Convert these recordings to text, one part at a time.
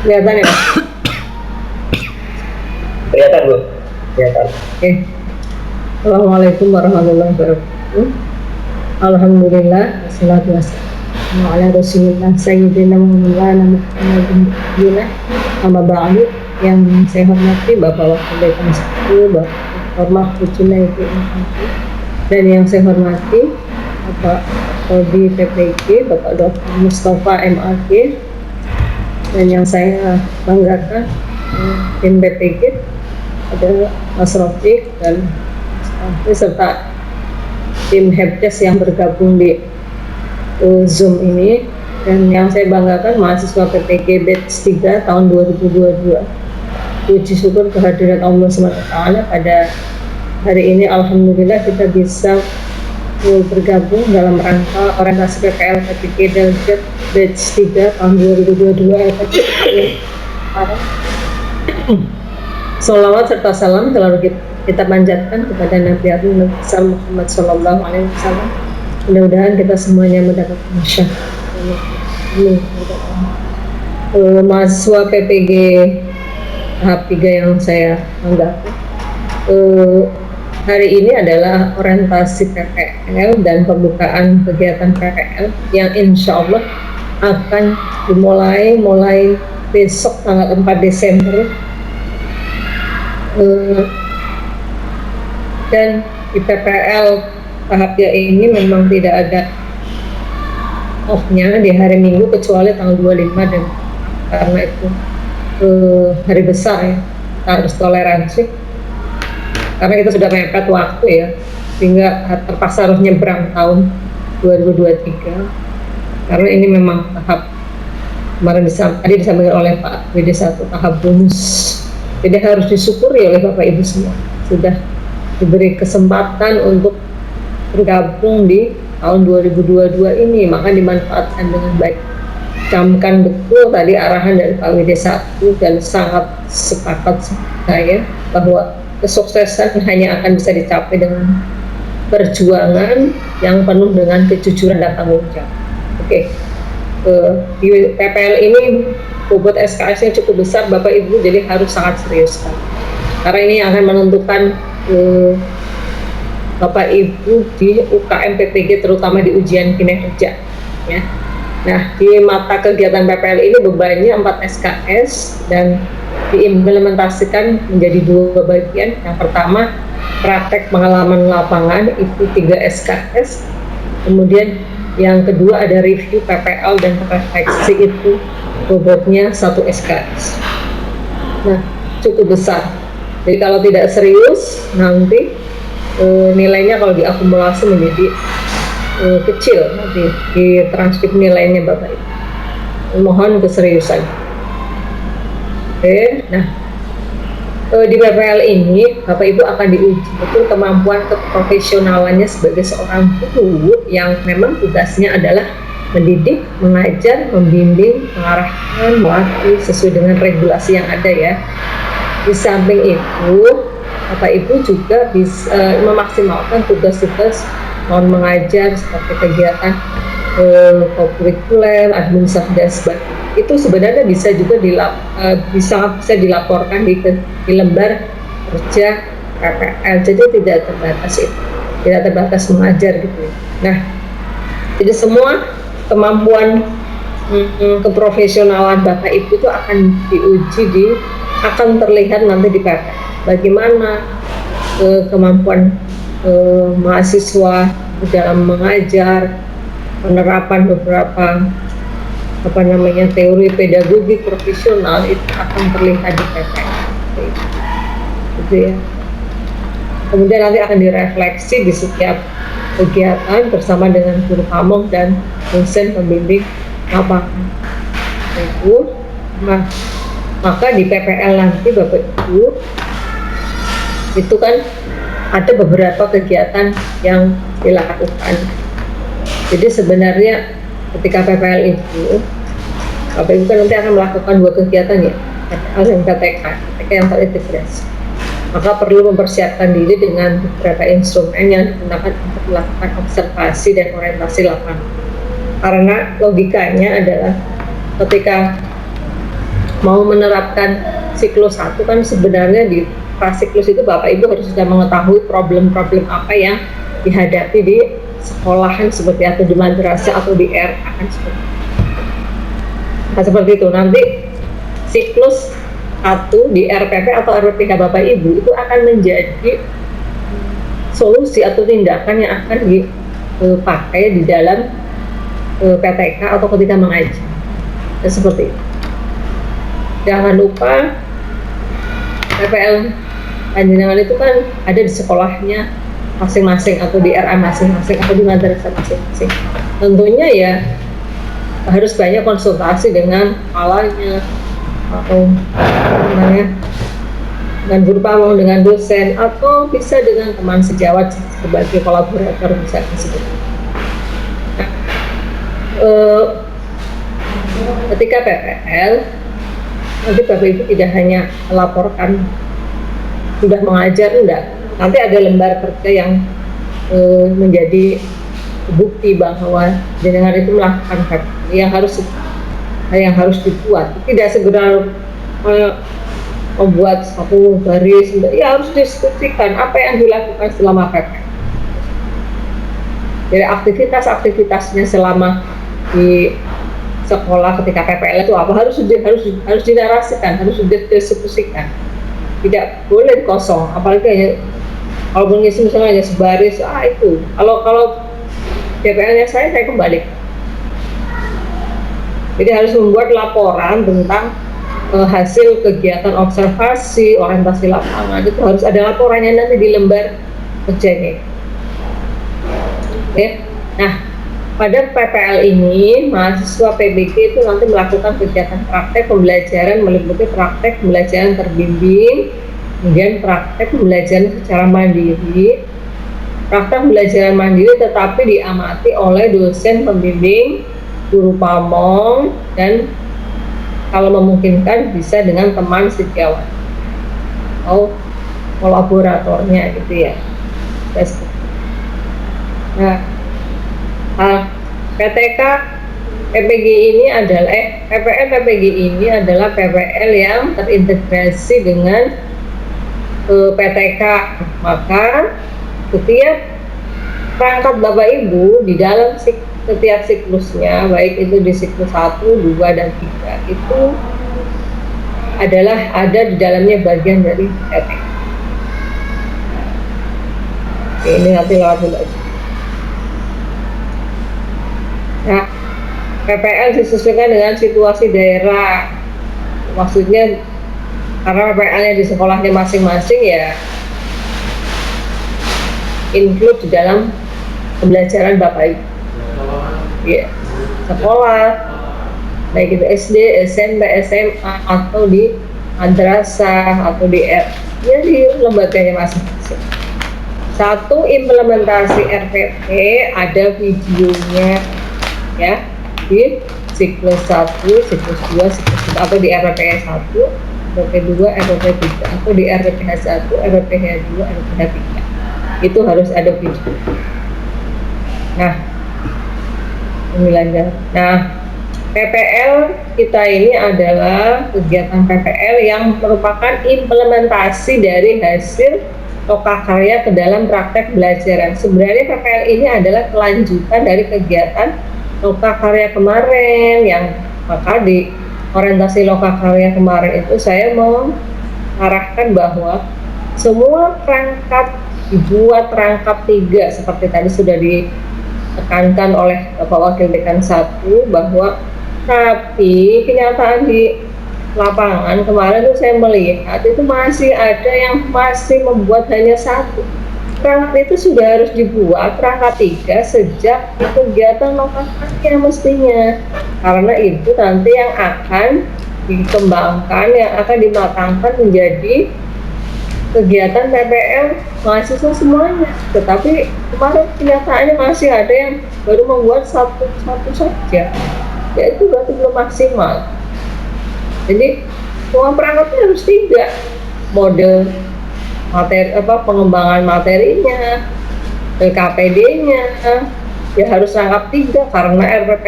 Kelihatan ya? Kelihatan Bu? Kelihatan. Oke. Assalamualaikum warahmatullahi wabarakatuh. Alhamdulillah, wassalatu wassalamu ala rasulillah sayyidina Muhammadin amma ba'du. Yang saya hormati Bapak Wakil Dekan 1, Bapak Hormat Junaidy dan yang saya hormati Bapak Prodi PPG, Bapak Dr. Mustafa MAG, dan yang saya banggakan tim PPG ada Mas Rofiq dan serta tim helpdesk yang bergabung di Zoom ini, dan yang saya banggakan mahasiswa PPG batch 3 tahun 2022. Puji syukur kehadiran Allah SWT pada hari ini. Alhamdulillah kita bisa bergabung dalam rangka orientasi PPL PPG Deljet batch 3 tahun 2022. Salawat serta salam selalu kita panjatkan kepada Nabi Besar Muhammad SAW. Mudah-mudahan kita semuanya mendapatkan syafaat. Mahasiswa PPG tahap 3 yang saya banggakan, hari ini adalah orientasi PPL dan pembukaan kegiatan PPL yang insya Allah akan dimulai besok tanggal 4 Desember. Dan di PPL tahap 3 ini memang tidak ada off-nya di hari Minggu kecuali tanggal 25, dan karena itu hari besar ya, kita harus toleransi karena kita sudah mepet waktu ya, sehingga terpaksa harus nyebrang tahun 2023 karena ini memang tahap kemarin tadi disampaikan oleh Pak WD1 tahap bonus. Jadi harus disyukuri oleh Bapak Ibu semua sudah diberi kesempatan untuk bergabung di tahun 2022 ini, maka dimanfaatkan dengan baik. Camkan betul tadi arahan dari Pak WD1 dan sangat sepakat saya bahwa kesuksesan hanya akan bisa dicapai dengan perjuangan yang penuh dengan kejujuran dan tanggung jawab. Oke. Di PPL ini bobot SKS-nya cukup besar Bapak Ibu, jadi harus sangat serius kan. Karena ini akan menentukan Bapak Ibu di UKM PPG, terutama di ujian kinerja ya. Nah, di mata kegiatan PPL ini bebannya 4 SKS dan diimplementasikan menjadi 2 bagian. Yang pertama, praktek pengalaman lapangan itu 3 SKS. Kemudian yang kedua ada review PPL dan refleksi, itu bobotnya 1 SKS. Nah, cukup besar. Jadi kalau tidak serius nanti nilainya kalau diakumulasi menjadi kecil nanti di transkrip nilainya Bapak Ibu. Mohon keseriusan. Oke, nah di PPL ini Bapak Ibu akan diuji betul kemampuan keprofesionalannya sebagai seorang guru yang memang tugasnya adalah mendidik, mengajar, membimbing, mengarahkan, melatih sesuai dengan regulasi yang ada ya. Di samping itu Bapak Ibu juga bisa memaksimalkan tugas-tugas non mengajar seperti kegiatan kurikuler, administrasi, itu sebenarnya bisa juga bisa dilaporkan di lembar kerja PPL, jadi tidak terbatas mengajar gitu. Nah, jadi semua kemampuan keprofesionalan Bapak Ibu itu akan diuji akan terlihat nanti di PPL. Bagaimana kemampuan mahasiswa dalam mengajar, penerapan beberapa teori pedagogi profesional itu akan terlihat di PPL, gitu ya. Kemudian nanti akan direfleksi di setiap kegiatan bersama dengan guru pamong dan dosen pembimbing lapangan. Itu, maka di PPL nanti Bapak Ibu itu kan ada beberapa kegiatan yang dilakukan. Jadi sebenarnya ketika PPL itu Bapak Ibu kan nanti akan melakukan 2 kegiatan ya, PPL dan KTK yang terintegrasi. Maka perlu mempersiapkan diri dengan beberapa instrumen yang digunakan untuk melakukan observasi dan orientasi lapangan. Karena logikanya adalah ketika mau menerapkan siklus 1 kan sebenarnya di prasiklus itu Bapak Ibu harus sudah mengetahui problem-problem apa yang dihadapi di sekolahan seperti atau di madrasah atau di R akan seperti itu. Nah, seperti itu nanti siklus 1 di RPP atau RPPH Bapak Ibu itu akan menjadi solusi atau tindakan yang akan dipakai di dalam PTK atau ketika mengaji. Nah, seperti itu. Jangan lupa PPL Panjenengan itu kan ada di sekolahnya masing-masing atau di RA masing-masing atau di madrasah masing-masing. Tentunya ya harus banyak konsultasi dengan kepalanya atau namanya dengan guru pamong, dengan dosen, atau bisa dengan teman sejawat sebagai kolaborator misalnya seperti itu. Nah, ketika PPL nanti Bapak Ibu tidak hanya melaporkan sudah mengajar, enggak, nanti ada lembar kerja yang menjadi bukti bahwa jenengan itu melakukan PPL yang harus dibuat. Tidak segera membuat satu baris, ya harus diskusikan apa yang dilakukan selama PPL. Jadi aktivitasnya selama di sekolah ketika PPL itu apa harus dinarasikan, harus didiskusikan. Tidak boleh kosong, apalagi hanya kalau mengisi misalnya hanya sebaris, itu kalau PPL-nya saya kembali. Jadi harus membuat laporan tentang hasil kegiatan observasi, orientasi lapangan, itu harus ada laporannya nanti di lembar kerjanya. Oke. Nah, pada PPL ini mahasiswa PBG itu nanti melakukan kegiatan praktek pembelajaran meliputi praktek pembelajaran terbimbing, kemudian praktek pembelajaran secara mandiri, praktek pembelajaran mandiri tetapi diamati oleh dosen pembimbing, guru pamong, dan kalau memungkinkan bisa dengan teman sejawat atau kolaboratornya gitu ya. Nah, PTK PPG ini adalah PPL PPG ini adalah PPL yang terintegrasi dengan PTK. Maka setiap perangkat Bapak Ibu di dalam setiap siklusnya, baik itu di siklus 1, 2, dan 3, itu adalah ada di dalamnya bagian dari PTK. Oke, ini nanti lewat dulu aja. Nah, PPL disesuaikan dengan situasi daerah. Maksudnya karena PPL-nya di sekolahnya masing-masing ya include di dalam pembelajaran Bapak Ibu. Ya, sekolah baik itu SD, SMP, SMA atau di madrasah atau di ya di lembaganya masing-masing. Satu, implementasi RPP ada videonya ya di siklus 1, siklus 2, siklus 3 atau di RPPH 1, RPP 2, RPP 3 atau di RPPH 1, RPPH 2, RPPH 3. Itu harus ada video. Nah, PPL kita ini adalah kegiatan PPL yang merupakan implementasi dari hasil lokakarya ke dalam praktek belajaran. Sebenarnya PPL ini adalah kelanjutan dari kegiatan lokakarya kemarin yang maka di orientasi lokakarya kemarin itu saya mau arahkan bahwa semua perangkat dibuat perangkat 3 seperti tadi sudah ditekankan oleh Bapak Wakil Dekan 1 bahwa tapi kenyataan di lapangan kemarin itu saya melihat itu masih ada yang masih membuat hanya 1 perangkat. Itu sudah harus dibuat perangkat 3 sejak kegiatan lokasinya mestinya, karena itu nanti yang akan dikembangkan, yang akan dimatangkan menjadi kegiatan PPL mahasiswa semuanya. Tetapi kemarin kenyataannya masih ada yang baru membuat satu saja, yaitu berarti belum maksimal. Jadi semua perangkatnya harus 3, model materi pengembangan materinya, KPD-nya ya harus rangkap 3 karena RPP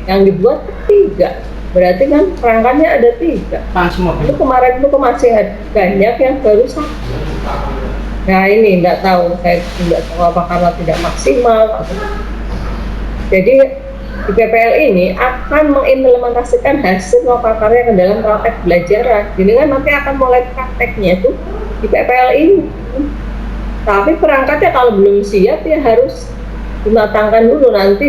yang dibuat 3. Berarti kan perangkatnya ada 3. Itu kemarin itu masih banyak yang baru 1. Nah ini nggak tahu, saya tidak tahu apa karena tidak maksimal atau. Jadi di PPL ini akan mengimplementasikan hasil lokal karya ke dalam praktek belajaran. Jadi kan nanti akan mulai prakteknya itu di PPL ini. Tapi perangkatnya kalau belum siap ya harus dimatangkan dulu, nanti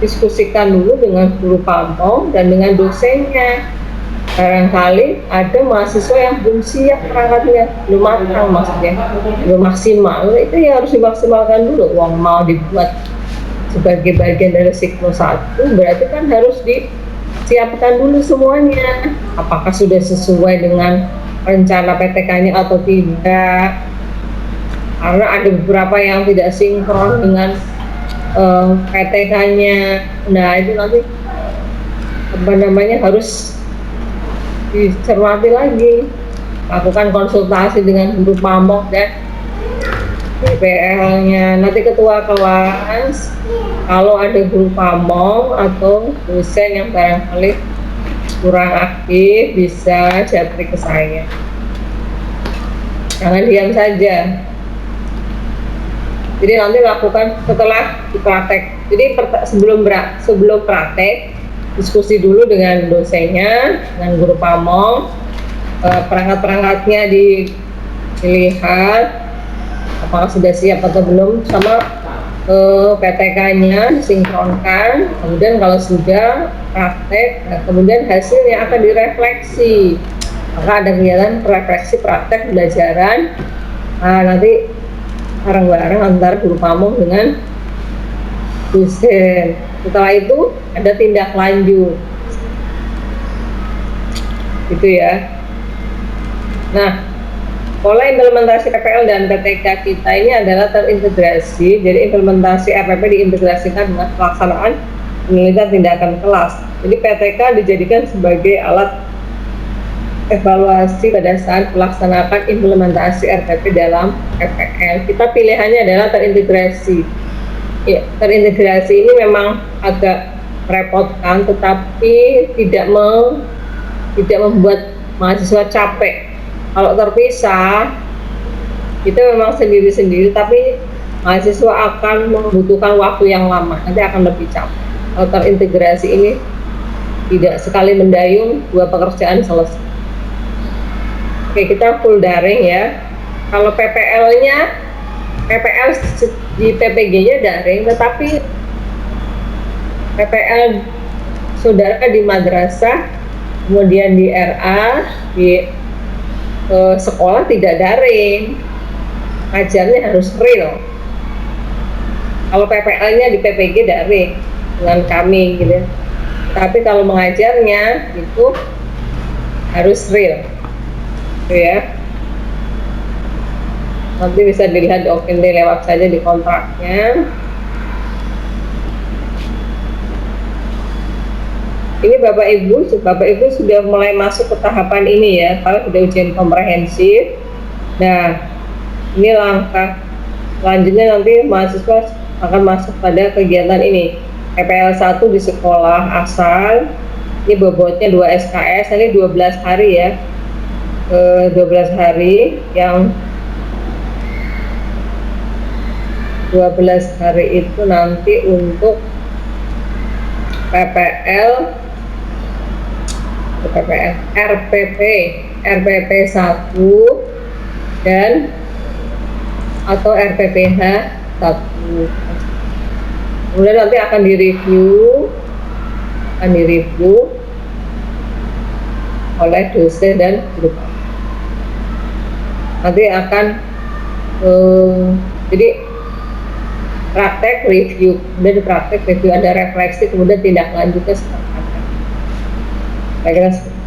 didiskusikan dulu dengan guru pamong dan dengan dosennya. Barangkali ada mahasiswa yang belum siap perangkatnya, belum matang maksudnya, belum maksimal, itu ya harus dimaksimalkan dulu. Uang mau dibuat sebagai bagian dari siklus 1, berarti kan harus disiapkan dulu semuanya. Apakah sudah sesuai dengan rencana PTK-nya atau tidak? Karena ada beberapa yang tidak sinkron dengan PTK-nya. Nah itu nanti harus dicermati lagi, lakukan konsultasi dengan guru pamong dan PPL-nya. Nanti ketua kelas, kalau ada guru pamong atau dosen yang barangkali kurang aktif, bisa japri ke saya. Jangan diam saja. Jadi nanti lakukan setelah dipraktek. Jadi sebelum praktek, diskusi dulu dengan dosennya, dengan guru pamong, perangkat-perangkatnya dilihat apakah sudah siap atau belum, sama PTK-nya disinkronkan. Kemudian kalau sudah praktek, kemudian hasilnya akan direfleksi. Maka ada kegiatan refleksi praktek pembelajaran. Nanti bareng-bareng antara guru pamong dengan dosen. Setelah itu ada tindak lanjut, gitu ya. Nah, pola implementasi PPL dan PTK kita ini adalah terintegrasi. Jadi implementasi RPP diintegrasikan dengan pelaksanaan penelitian tindakan kelas. Jadi PTK dijadikan sebagai alat evaluasi pada saat melaksanakan implementasi RPP dalam PPL. Kita pilihannya adalah terintegrasi. Ya, terintegrasi ini memang agak merepotkan, tetapi tidak membuat mahasiswa capek. Kalau terpisah, itu memang sendiri-sendiri, tapi mahasiswa akan membutuhkan waktu yang lama, nanti akan lebih capek. Kalau terintegrasi ini tidak sekali mendayung, 2 pekerjaan selesai. Oke, kita full daring ya. Kalau PPL di PPG-nya daring, tetapi PPL saudara di madrasah, kemudian di RA, di sekolah tidak daring, ngajarnya harus real. Kalau PPL-nya di PPG daring dengan kami gitu. Tapi kalau mengajarnya itu harus real. Ya, nanti bisa dilihat di Open Day lewat saja di kontraknya. Ini Bapak Ibu sudah mulai masuk ke tahapan ini ya, kalau sudah ujian komprehensif. Nah, ini langkah selanjutnya, nanti mahasiswa akan masuk pada kegiatan ini, PPL 1 di sekolah asal. Ini bobotnya 2 SKS, ini 12 hari ya. 12 hari, yang 12 hari itu nanti untuk RPP 1 dan atau RPPH 1. Kemudian nanti akan direview oleh dosen dan guru. Nanti akan jadi praktek review, kemudian di praktek review ada refleksi, kemudian tindak lanjutnya seperti apa. Kira-kira seperti itu.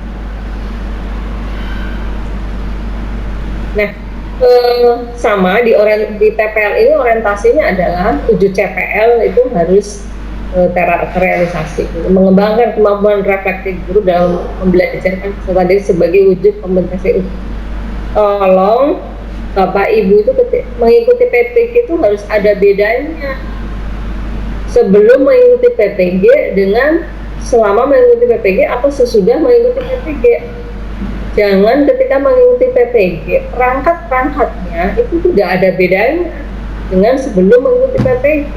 Nah, sama di PPL ini orientasinya adalah 7 CPL itu harus terrealisasi, mengembangkan kemampuan reflektif guru dalam membelajarkan peserta didik sebagai wujud kompetisi. Tolong Bapak Ibu itu mengikuti PPG itu harus ada bedanya sebelum mengikuti PPG dengan selama mengikuti PPG atau sesudah mengikuti PPG. Jangan ketika mengikuti PPG, perangkat-perangkatnya itu tidak ada bedanya dengan sebelum mengikuti PPG.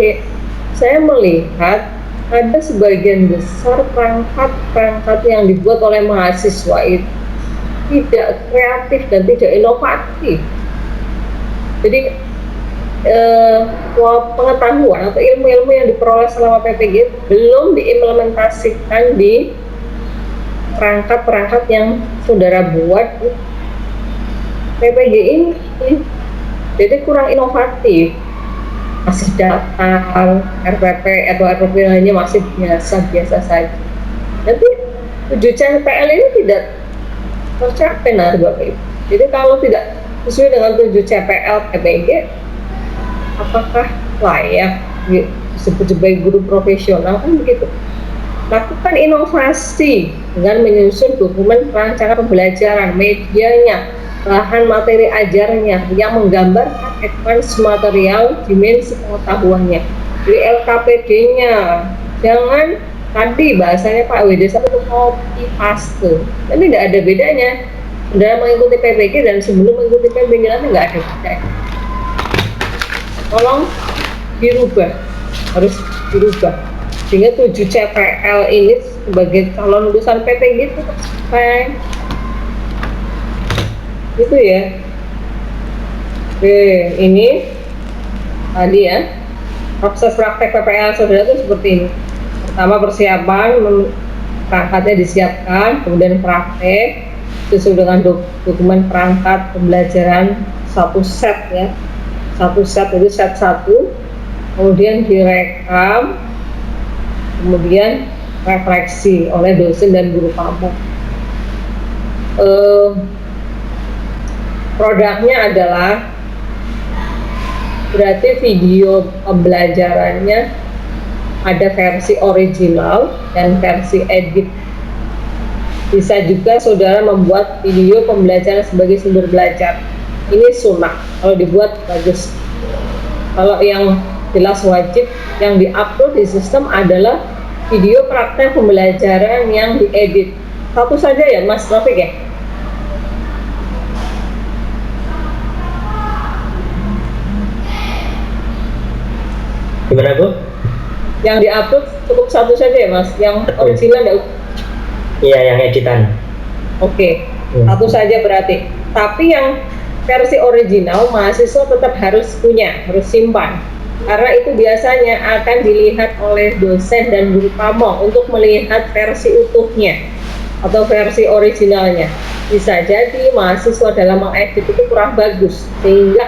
Saya melihat ada sebagian besar perangkat-perangkat yang dibuat oleh mahasiswa itu tidak kreatif dan tidak inovatif. Jadi pengetahuan atau ilmu-ilmu yang diperoleh selama PPG belum diimplementasikan di perangkat-perangkat yang saudara buat PPG ini. Jadi kurang inovatif, masih datar, RPP atau RPP lainnya masih biasa-biasa saja. Nanti 7 CPL ini tidak tercapai, nah Bapak Ibu. Jadi kalau tidak sesuai dengan 7 CPL PPG, apakah layak disebut sebagai guru profesional, kan begitu. Lakukan inovasi dengan menyusun dokumen perancangan pembelajaran, medianya, bahan materi ajarnya yang menggambarkan advance material, dimensi pengetahuannya, di LKPD-nya. Jangan tadi bahasanya Pak WD satu copy paste, kan tidak ada bedanya dalam mengikuti PPG dan sebelum mengikuti PPG, nanti nggak ada bedanya. Tolong dirubah, harus dirubah sehingga 7 CPL ini sebagai calon lulusan PPG itu tercapai. Itu ya. Oke, ini tadi ya proses praktek PPL saudara itu seperti ini. Pertama, persiapan, perangkatnya disiapkan, kemudian praktek sesuai dengan dokumen perangkat pembelajaran satu set ya, satu set itu set 1, kemudian direkam, kemudian refleksi oleh dosen dan guru kamu. Produknya adalah berarti video pembelajarannya ada versi original dan versi edit. Bisa juga saudara membuat video pembelajaran sebagai sumber belajar. Ini sunnah, kalau dibuat bagus. Kalau yang jelas wajib yang diupload di sistem adalah video praktek pembelajaran yang diedit. Satu saja ya Mas Taufik ya? Gimana Bu? Yang diupload cukup satu saja ya Mas? Yang original enggak? Iya, yang editan. Oke, satu saja berarti. Tapi yang versi original mahasiswa tetap harus punya, harus simpan. Karena itu biasanya akan dilihat oleh dosen dan guru pamong untuk melihat versi utuhnya atau versi originalnya. Bisa jadi mahasiswa dalam mengedit itu kurang bagus, sehingga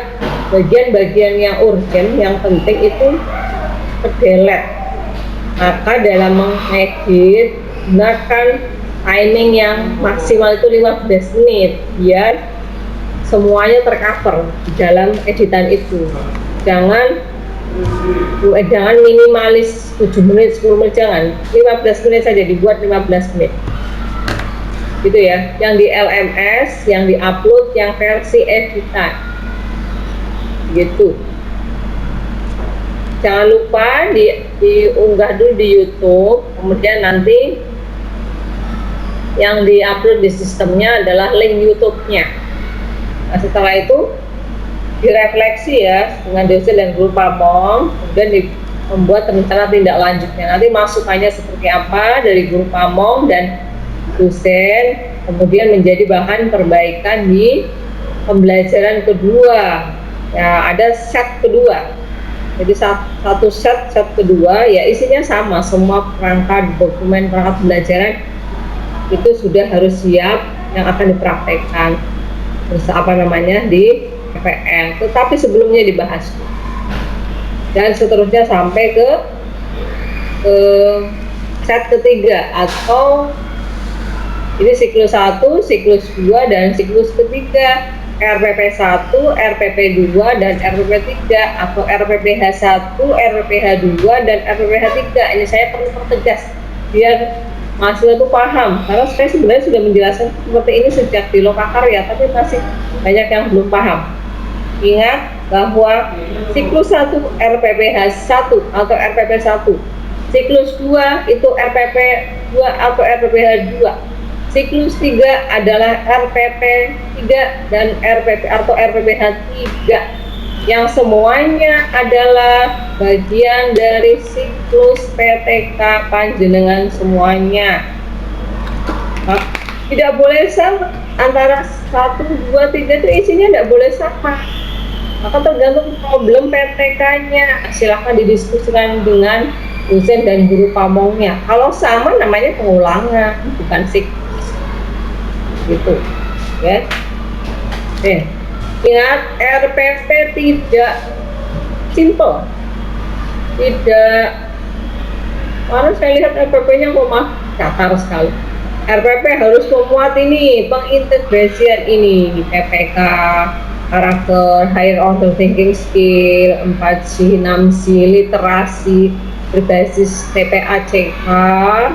bagian-bagian yang urgent, yang penting itu terdelete. Maka dalam mengedit gunakan timing yang maksimal itu 15 menit biar semuanya tercover di dalam editan itu. Jangan minimalis 7 menit, 10 menit, jangan 15 menit saja, dibuat 15 menit gitu ya, yang di LMS, yang di upload, yang versi editan gitu. Jangan lupa diunggah dulu di YouTube, kemudian nanti yang di-upload di sistemnya adalah link YouTube-nya. Nah, setelah itu direfleksi ya dengan dosen dan guru pamong, kemudian membuat rencana tindak lanjutnya. Nanti masukannya seperti apa dari guru pamong dan dosen, kemudian menjadi bahan perbaikan di pembelajaran kedua. Ya, ada set kedua. Jadi satu set kedua ya isinya sama, semua perangkat dokumen perangkat pembelajaran itu sudah harus siap yang akan dipraktekkan di PPL, tetapi sebelumnya dibahas dan seterusnya sampai ke set ketiga atau ini siklus 1, siklus 2 dan siklus ketiga, RPP 1, RPP 2 dan RPP 3 atau RPPH 1, RPPH 2 dan RPPH 3. Ini saya perlu pertegas biar mahasiswa itu paham, karena saya sebenarnya sudah menjelaskan seperti ini sejak di Lokakarya, tapi masih banyak yang belum paham. Ingat bahwa siklus 1 RPPH 1 atau RPP 1 Siklus 2 itu RPP 2 atau RPPH 2. Siklus 3 adalah RPP 3 dan RPP atau RPPH 3 yang semuanya adalah bagian dari siklus PTK panjenengan semuanya. Nah, tidak boleh sama antara 1, 2, 3 itu isinya tidak boleh sama, maka tergantung problem PTK-nya. Silahkan didiskusikan dengan dosen dan guru pamongnya. Kalau sama namanya pengulangan, bukan siklus gitu ya. Ingat, RPP tidak simple, tidak, karena saya lihat RPP-nya datar sekali. RPP harus memuat ini, pengintegrasian ini, PPK, karakter, higher order thinking skill, 4C, 6C, literasi, berbasis TPACK.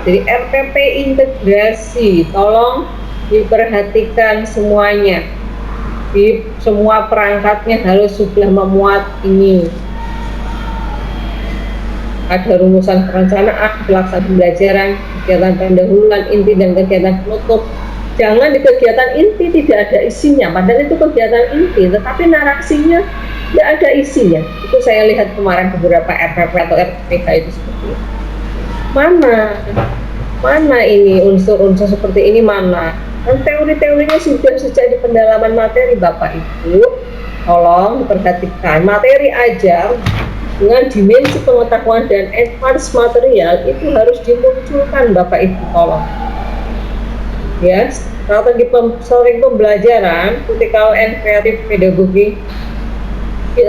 Jadi RPP integrasi, tolong diperhatikan semuanya. Di semua perangkatnya harus sudah memuat ini. Ada rumusan perencanaan, pelaksanaan pembelajaran, kegiatan pendahuluan, inti dan kegiatan penutup. Jangan di kegiatan inti tidak ada isinya, padahal itu kegiatan inti, tetapi narasinya tidak ada isinya. Itu saya lihat kemarin beberapa RPP atau RPK itu seperti itu. Mana ini unsur-unsur seperti ini mana? Dan teori-teorinya sudah sejak di pendalaman materi Bapak Ibu. Tolong diperhatikan, materi ajar dengan dimensi pengetahuan dan advance material itu harus dimunculkan Bapak Ibu, tolong. Ya, strategi pembelajaran, critical and creative pedagogy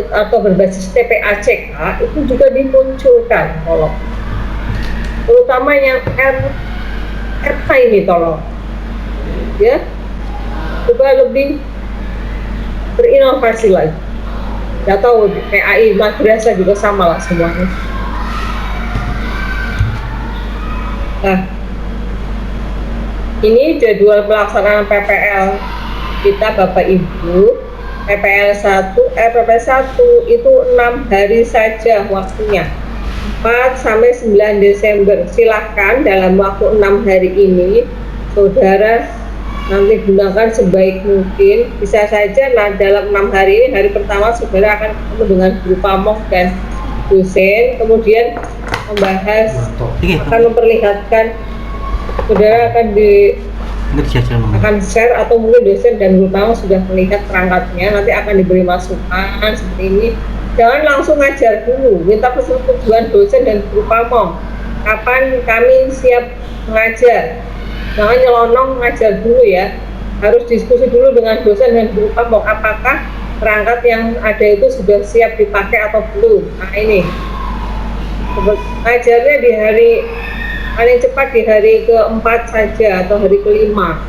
atau berbasis TPACK itu juga dimunculkan, tolong. Terutama yang RK ini, tolong. Ya, coba lebih berinovasi lagi. Nggak tahu PAI madrasah juga sama lah semuanya. Nah, ini jadwal pelaksanaan PPL kita Bapak Ibu. PPL 1, RPP 1 itu 6 hari saja waktunya, 4 sampai 9 Desember. Silahkan dalam waktu 6 hari ini saudara nanti gunakan sebaik mungkin. Bisa saja dalam 6 hari ini, hari pertama saudara akan ketemu dengan guru pamong dan dosen, kemudian membahas, akan memperlihatkan, saudara akan share, atau mungkin dosen dan guru pamong sudah melihat perangkatnya, nanti akan diberi masukan seperti ini. Jangan langsung ngajar dulu, minta persetujuan dosen dan guru pamong kapan kami siap mengajar. Jangan nyelonong ngajar dulu ya, harus diskusi dulu dengan dosen dan guru pamong apakah perangkat yang ada itu sudah siap dipakai atau belum. Nah ini ngajarnya di hari paling cepat di hari keempat saja atau hari kelima,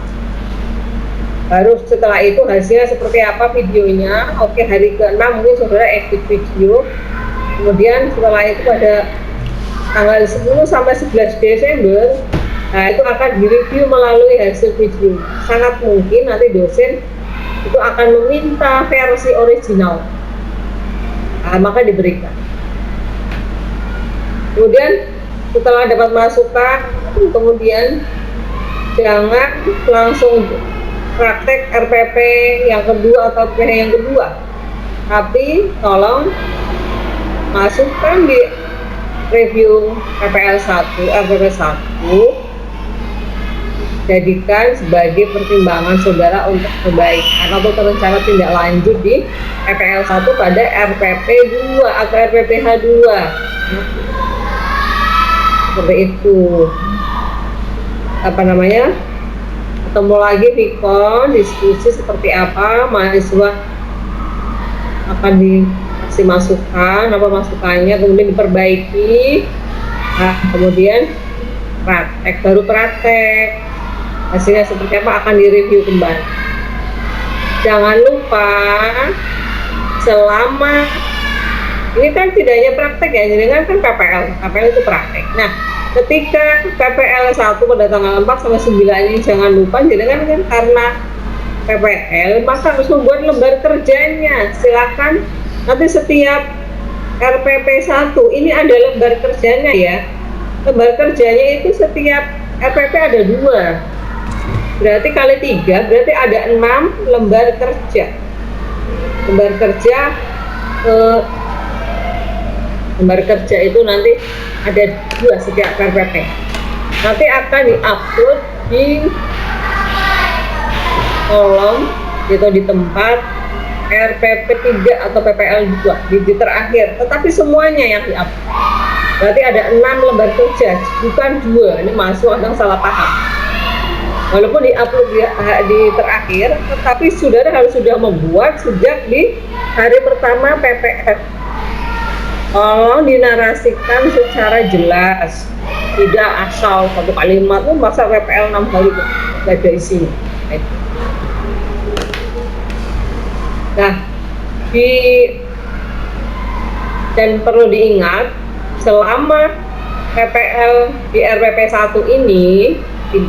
baru setelah itu hasilnya seperti apa videonya. Oke, hari ke-6 mungkin saudara edit video, kemudian setelah itu pada tanggal 10 sampai 11 Desember, nah itu akan direview melalui hasil video. Sangat mungkin nanti dosen itu akan meminta versi original, nah, maka diberikan. Kemudian setelah dapat masukan, kemudian jangan langsung praktek RPP yang kedua atau PH yang kedua, tapi tolong masukkan di review PPL 1, RPP 1, jadikan sebagai pertimbangan saudara untuk perbaikan atau rencana tindak lanjut di PPL 1 pada RPP 2 atau RPPH 2. Seperti itu. Ketemu lagi Vicon, diskusi seperti apa, mahasiswa akan dikasih masukan, apa masukannya, kemudian diperbaiki. Nah, kemudian baru praktek, hasilnya seperti apa akan direview kembali. Jangan lupa selama ini kan tidak hanya praktek ya, jadi kan PPL itu praktek. Nah, ketika PPL 1 pada tanggal 4 sampai 9 ini jangan lupa, jadi kan karena PPL maka harus membuat lembar kerjanya. Silakan nanti setiap RPP 1 ini ada lembar kerjanya ya. lembar kerjanya itu setiap RPP ada 2, berarti kali 3, berarti ada 6 lembar kerja. Lembar kerja itu nanti ada 2 setiap RPP. Nanti akan diupload di kolom atau di tempat RPP 3 atau PPL 2 di terakhir, tetapi semuanya yang diupload. Berarti ada 6 lembar kerja, bukan 2. Ini masuk orang salah paham. Walaupun diupload di terakhir, tetapi saudara harus sudah membuat sejak di hari pertama PPL. Tolong dinarasikan secara jelas, tidak asal satu kalimat masa PPL 6 hari nggak ada isinya. Nah, dan perlu diingat, selama PPL di RPP 1 ini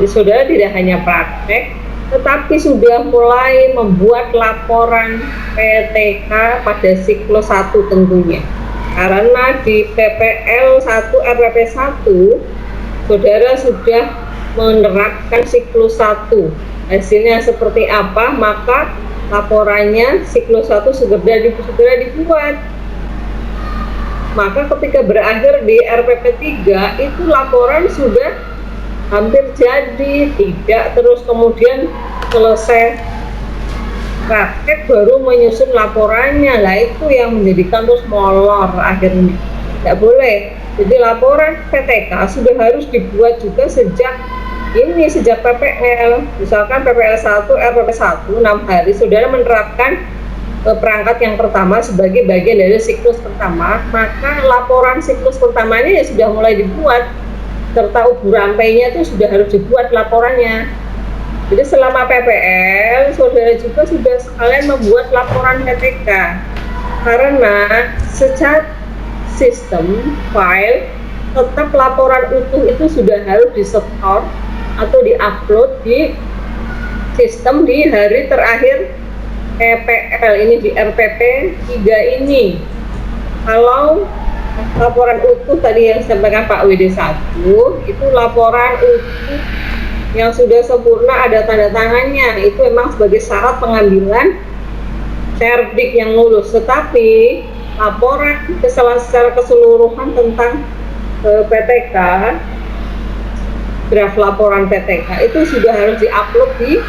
saudara tidak hanya praktek, tetapi sudah mulai membuat laporan PTK pada siklus 1 tentunya. Karena di PPL 1 RPP 1 saudara sudah menerapkan siklus 1. Hasilnya seperti apa, maka laporannya siklus 1 segera dibuat. Maka ketika berakhir di RPP 3 itu laporan sudah hampir jadi, tidak terus kemudian selesai praktek baru menyusun laporannya. Lah itu yang menjadikan terus molor akhirnya. Tidak boleh. Jadi laporan PTK sudah harus dibuat juga sejak PPL. Misalkan PPL 1 RPP 1 6 hari saudara menerapkan perangkat yang pertama sebagai bagian dari siklus pertama, maka laporan siklus pertamanya ya sudah mulai dibuat, serta ubu rampainya itu sudah harus dibuat laporannya. Jadi selama PPL saudara juga sudah sekalian membuat laporan PTK, karena secara sistem file tetap laporan utuh itu sudah harus disetor atau diupload di sistem di hari terakhir PPL ini, di RPP 3 ini. Kalau laporan utuh tadi yang disampaikan Pak WD 1 itu laporan utuh yang sudah sempurna, ada tanda tangannya, itu memang sebagai syarat pengambilan cerdik yang lulus. Tetapi laporan secara keseluruhan tentang PTK, draft laporan PTK itu sudah harus diupload di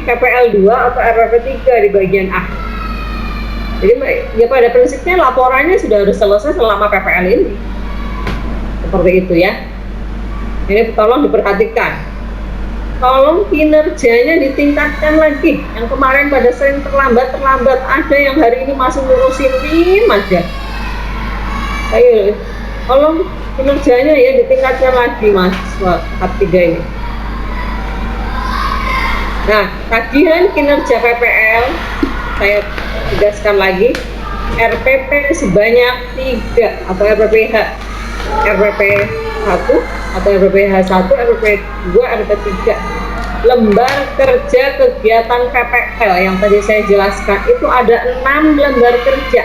PPL 2 atau RPP 3 di bagian akhir. Jadi ya pada prinsipnya laporannya sudah harus selesai selama PPL ini. Seperti itu ya. Ini tolong diperhatikan. Tolong kinerjanya ditingkatkan lagi. Yang kemarin pada sering terlambat, ada yang hari ini masih ngurusin tim aja. Ayo, tolong kinerjanya ya ditingkatkan lagi mahasiswa tahap 3 ini. Nah, tagihan kinerja PPL saya tegaskan lagi, RPP sebanyak 3 atau RPPH, RPP 1 atau RPPH 1, RPP 2, RPP 3. Lembar kerja kegiatan PPL yang tadi saya jelaskan itu ada 6 lembar kerja.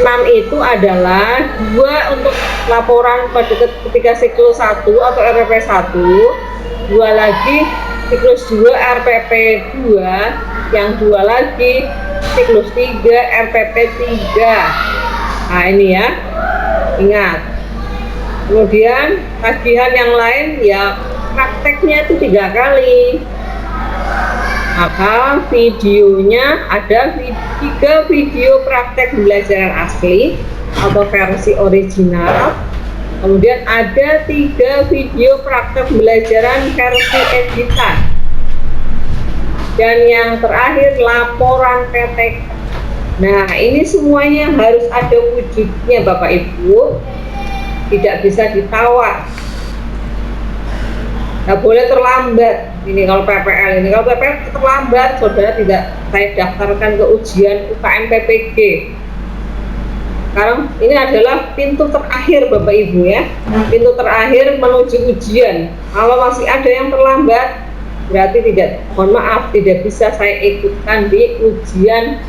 6 itu adalah 2 untuk laporan pada ketika siklus 1 atau RPP 1, 2 lagi siklus 2 RPP 2, yang 2 lagi siklus 3 RPP 3. Nah ini ya, ingat. Kemudian tagihan yang lain ya prakteknya itu 3 kali. Maka videonya ada 3 video praktek pembelajaran asli atau versi original. Kemudian ada 3 video praktek pembelajaran versi editan. Dan yang terakhir laporan PTK. Nah ini semuanya harus ada wujudnya Bapak Ibu. Tidak bisa ditawar. Nggak boleh terlambat. Ini kalau PPL ini, kalau PPL terlambat, saudara tidak saya daftarkan ke ujian UKM PPG. Sekarang ini adalah pintu terakhir Bapak Ibu ya, pintu terakhir menuju ujian. Kalau masih ada yang terlambat, berarti mohon maaf, tidak bisa saya ikutkan di ujian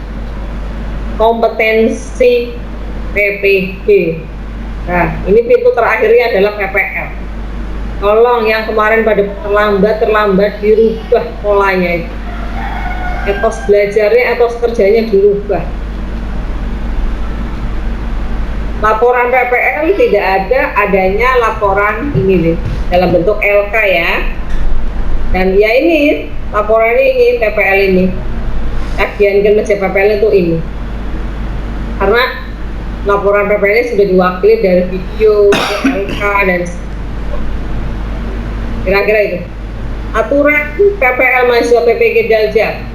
kompetensi PPG. Nah, ini pintu terakhirnya adalah PPL. Tolong yang kemarin pada terlambat dirubah polanya itu. Etos belajarnya, etos kerjanya dirubah. Laporan PPL tidak ada, adanya laporan ini nih, dalam bentuk LK ya. Dan ya ini, laporan ini, PPL ini. Tagihan kinerja PPL itu ini. Karena laporan PPL ini sudah diwakili dari video, LK, dan kira-kira itu. Aturan PPL mahasiswa PPG Daljab.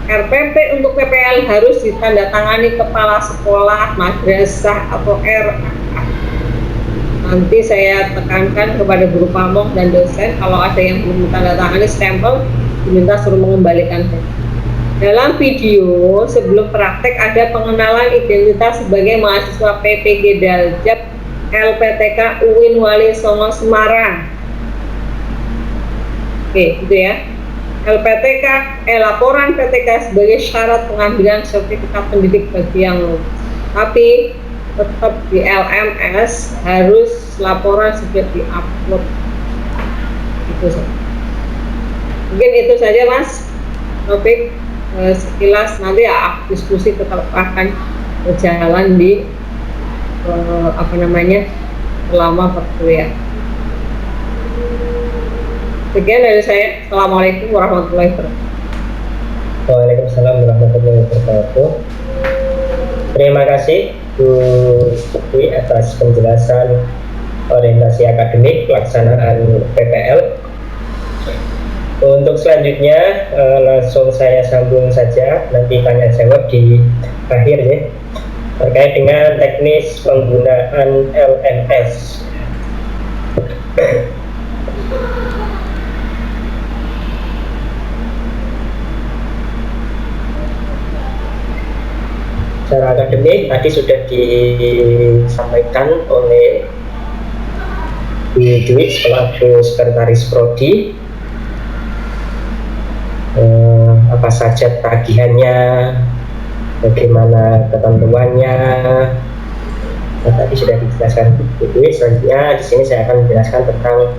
RPP untuk PPL harus ditandatangani kepala sekolah, madrasah, atau RA. Nanti saya tekankan kepada guru pamong dan dosen, kalau ada yang belum ditandatangani stempel, diminta suruh mengembalikan. Dalam video sebelum praktek ada pengenalan identitas sebagai mahasiswa PPG Daljab LPTK UIN Wali Songo Semarang. Oke, gitu ya. LPTK, laporan PTK sebagai syarat pengambilan sertifikat pendidik bagi yang lulus. Tapi tetap di LMS harus laporan sudah diupload. Itu saja. Mungkin itu saja Mas topik sekilas, nanti ya diskusi tetap akan berjalan di selama perkuliahan. Sekian dari saya. Assalamualaikum warahmatullahi wabarakatuh. Waalaikumsalam warahmatullahi wabarakatuh. Terima kasih Bu Dwi atas penjelasan orientasi akademik pelaksanaan PPL. Untuk selanjutnya langsung saya sambung saja, nanti tanya jawab di akhir ya, terkait dengan teknis penggunaan LMS. Secara akademik tadi sudah disampaikan oleh Bu Dwi selaku sekretaris prodi, apa saja tagihannya, bagaimana ketentuannya. Tadi sudah dijelaskan Bu Dwi. Selanjutnya di sini saya akan menjelaskan tentang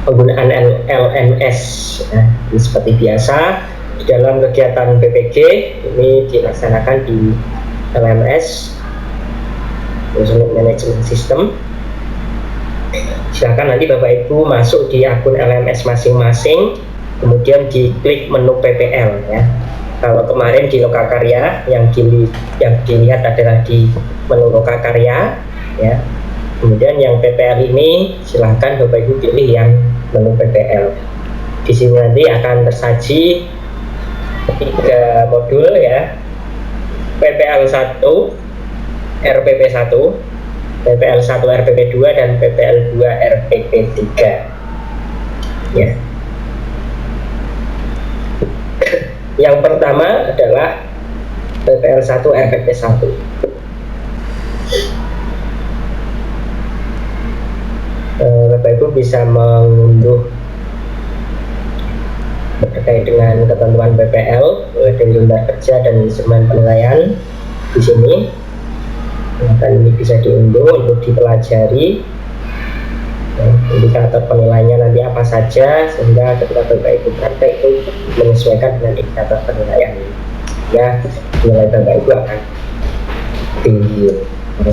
penggunaan LMS. Seperti biasa di dalam kegiatan PPG ini dilaksanakan di LMS, Management System. Silakan nanti Bapak Ibu masuk di akun LMS masing-masing, kemudian diklik menu PPL ya. Kalau kemarin di Lokakarya yang dilihat adalah di menu Lokakarya ya. Kemudian yang PPL ini silahkan Bapak Ibu pilih yang menu PPL. Di sini nanti akan tersaji 3 modul ya, PPL 1, RPP 1, PPL 1 RPP 2, dan PPL 2 RPP 3 ya. Yang pertama adalah PPL 1 RPP 1. Bapak Ibu bisa mengunduh terkait dengan ketentuan PPL dari lembar kerja dan instrumen penilaian di sini. Dan ini bisa diunduh untuk dipelajari. Indikator penilaiannya nanti apa saja, sehingga ketika Bapak Ibu praktek itu menyesuaikan dengan indikator penilaian ya, nilai Bapak Ibu akan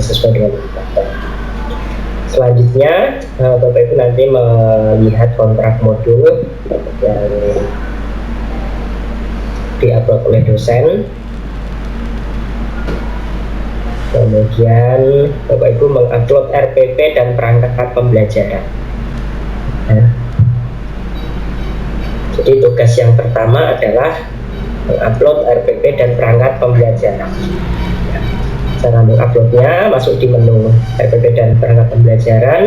sesuai dengan indikator. Selanjutnya Bapak Ibu nanti melihat kontrak modul yang diupload oleh dosen. Kemudian Bapak Ibu mengupload RPP dan perangkat pembelajaran ya. Jadi tugas yang pertama adalah mengupload RPP dan perangkat pembelajaran ya. Cara menguploadnya masuk di menu RPP dan perangkat pembelajaran,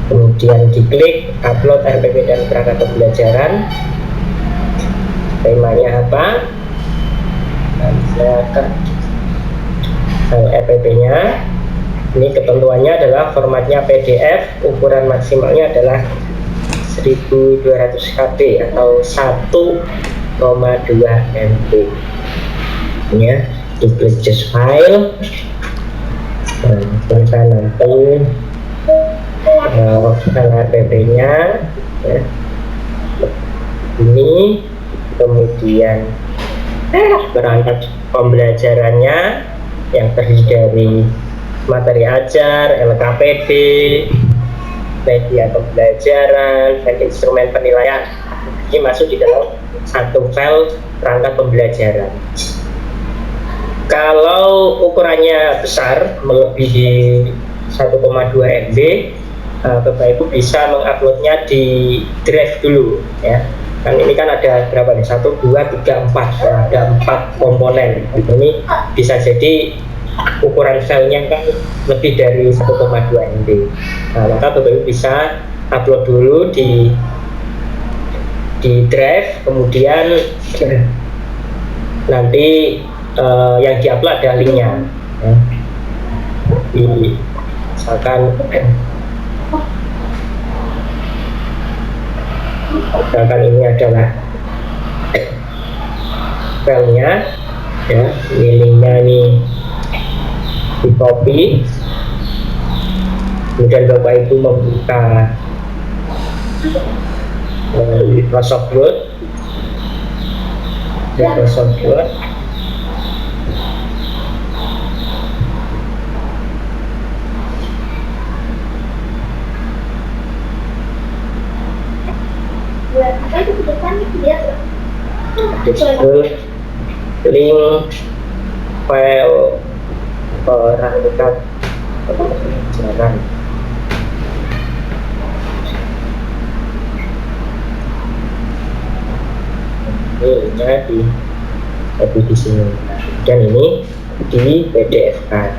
kemudian diklik upload RPP dan perangkat pembelajaran. Temanya apa? File RPP-nya. Ini ketentuannya adalah formatnya PDF, ukuran maksimalnya adalah 1200 KB atau 1,2 MB ya. Diklik just file, Nah, silahkan nanti LRPP-nya ya. Ini kemudian perangkat pembelajarannya yang terdiri dari materi ajar, LKPD, media pembelajaran, dan instrumen penilaian. Ini masuk di dalam satu file perangkat pembelajaran. Kalau ukurannya besar, melebihi 1,2 MB, Bapak Ibu bisa menguploadnya di drive dulu ya. Kan ini kan ada berapa nih? 1, 2, 3, 4. Ada 4 komponen. Ini bisa jadi ukuran filenya kan lebih dari 1,2 MB. Nah, maka Bapak Ibu bisa upload dulu di drive, kemudian nanti yang diupload ada linknya ya. Misalkan ini adalah filenya ya, ini linknya ini di copy, kemudian Bapak Ibu membuka Microsoft Word. Link file perangkat pembelajaran. Ini di sini, dan ini di PDF kan.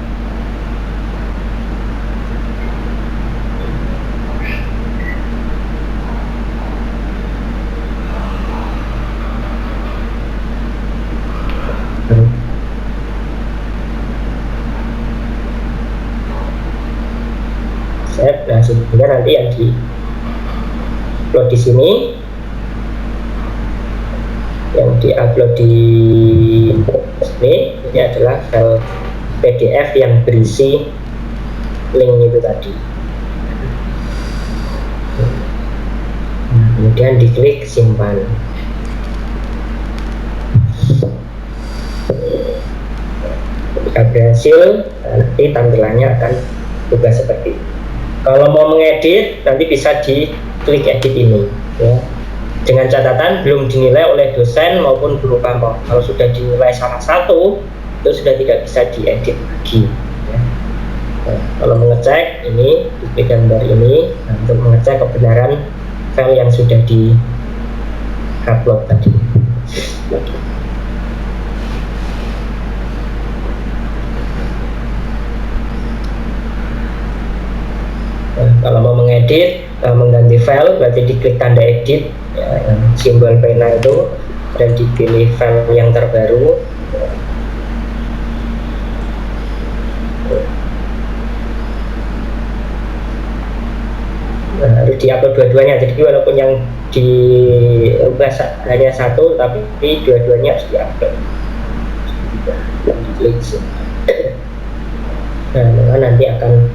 Nah, sehingga nanti yang di upload di sini, yang di-upload di sini, ini adalah file PDF yang berisi link itu tadi. Kemudian diklik simpan. Jika berhasil, nanti tampilannya akan berubah seperti ini. Kalau mau mengedit, nanti bisa diklik edit ini ya. Dengan catatan belum dinilai oleh dosen maupun guru kelompok. Kalau sudah dinilai salah satu, itu sudah tidak bisa diedit lagi ya. Nah, kalau mengecek ini, diklik gambar ini, nah, untuk mengecek kebenaran file yang sudah di upload tadi. Nah, kalau mau mengedit, mengganti file, berarti diklik tanda edit ya, yang simbol pena itu, dan dipilih file yang terbaru. Nah, harus diupload dua-duanya, jadi walaupun yang diubah hanya satu, tapi dua-duanya harus diupload. Nah, nanti akan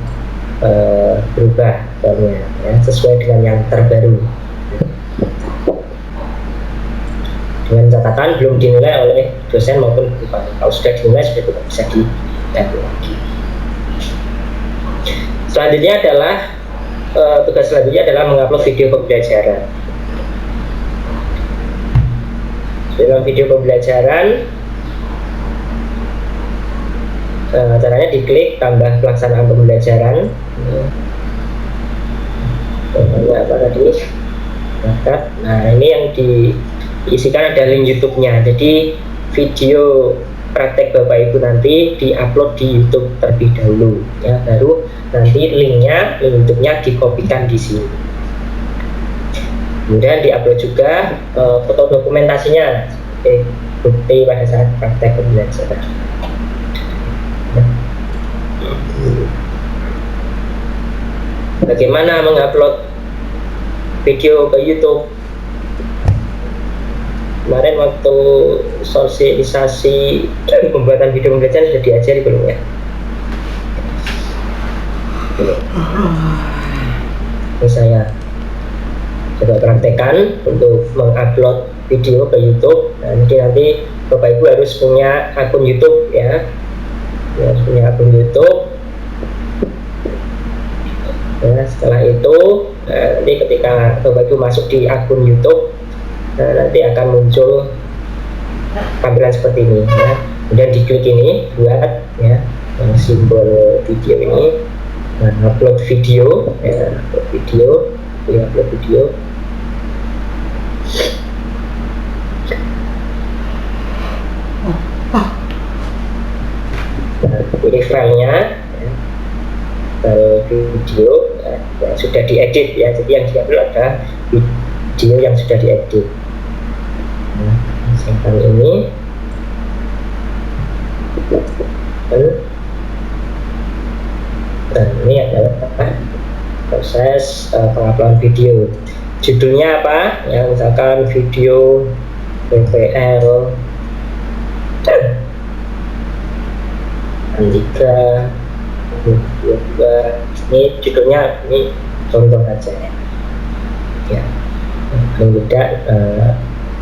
berubah filenya ya, sesuai dengan yang terbaru. Dengan catatan belum dinilai oleh dosen maupun guru. Kalau sudah dinilai, sudah tidak bisa diganti lagi. Selanjutnya adalah tugas selanjutnya adalah mengupload video pembelajaran. Dalam video pembelajaran, caranya diklik tambah pelaksanaan pembelajaran. Apa tadi? Nah, ini yang diisikan ada link YouTube-nya. Jadi video praktek Bapak Ibu nanti diupload di YouTube terlebih dahulu ya, baru nanti link YouTube-nya dikopikan di sini. Kemudian diupload juga foto dokumentasinya sebagai bukti pada saat praktek pembelajaran. Bagaimana mengupload video ke YouTube? Kemarin waktu sosialisasi pembuatan video pembelajaran sudah diajari belum ya? Ini saya coba praktekkan untuk mengupload video ke YouTube. Nah, jadi nanti Bapak Ibu harus punya akun YouTube ya, harus punya akun YouTube. Nah, setelah itu nanti ketika Bapak Ibu masuk di akun YouTube, nanti akan muncul tampilan seperti ini ya. Kemudian diklik ini buat ya yang simbol video ini, nah, upload video ya, upload video, upload video. Nah, ini filenya ya, file video ya, yang sudah diedit ya, jadi yang diambil ada video yang sudah diedit. Nah, simpan ini. Dan ini adalah proses penguploadan video. Judulnya apa? Ya, misalkan video PPL Andika 22. Ini judulnya, ini contoh saja ya. Ya, paling tidak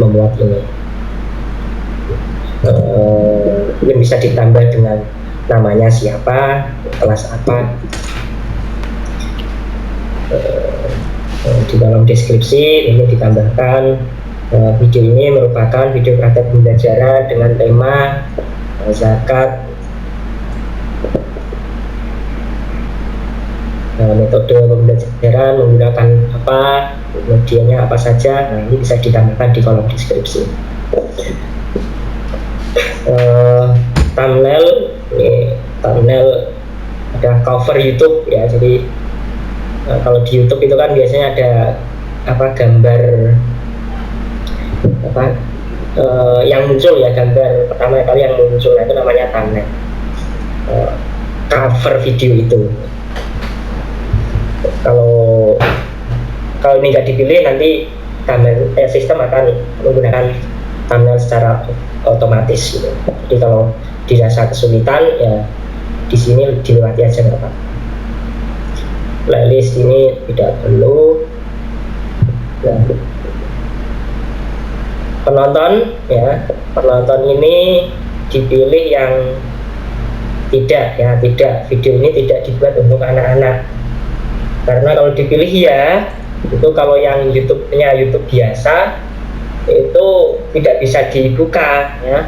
memuat ini. Mungkin bisa ditambah dengan namanya siapa, kelas apa. Di dalam deskripsi ini ditambahkan video ini merupakan video praktek pembelajaran dengan tema zakat, metode pembelajaran menggunakan apa, medianya apa saja. Nah, ini bisa ditambahkan di kolom deskripsi. Thumbnail, ini thumbnail ada cover YouTube ya, jadi kalau di YouTube itu kan biasanya ada apa, gambar apa yang muncul ya, gambar pertama kali yang muncul, itu namanya thumbnail, cover video itu. Kalau ini nggak dipilih, nanti sistem akan menggunakan thumbnail secara otomatis gitu. Jadi kalau dirasa kesulitan ya di sini dilewati aja nggak apa-apa. Playlist ini tidak perlu. Nah, penonton ini dipilih yang tidak video ini tidak dibuat untuk anak-anak, karena kalau dipilih ya itu, kalau yang YouTube-nya YouTube biasa itu tidak bisa dibuka ya.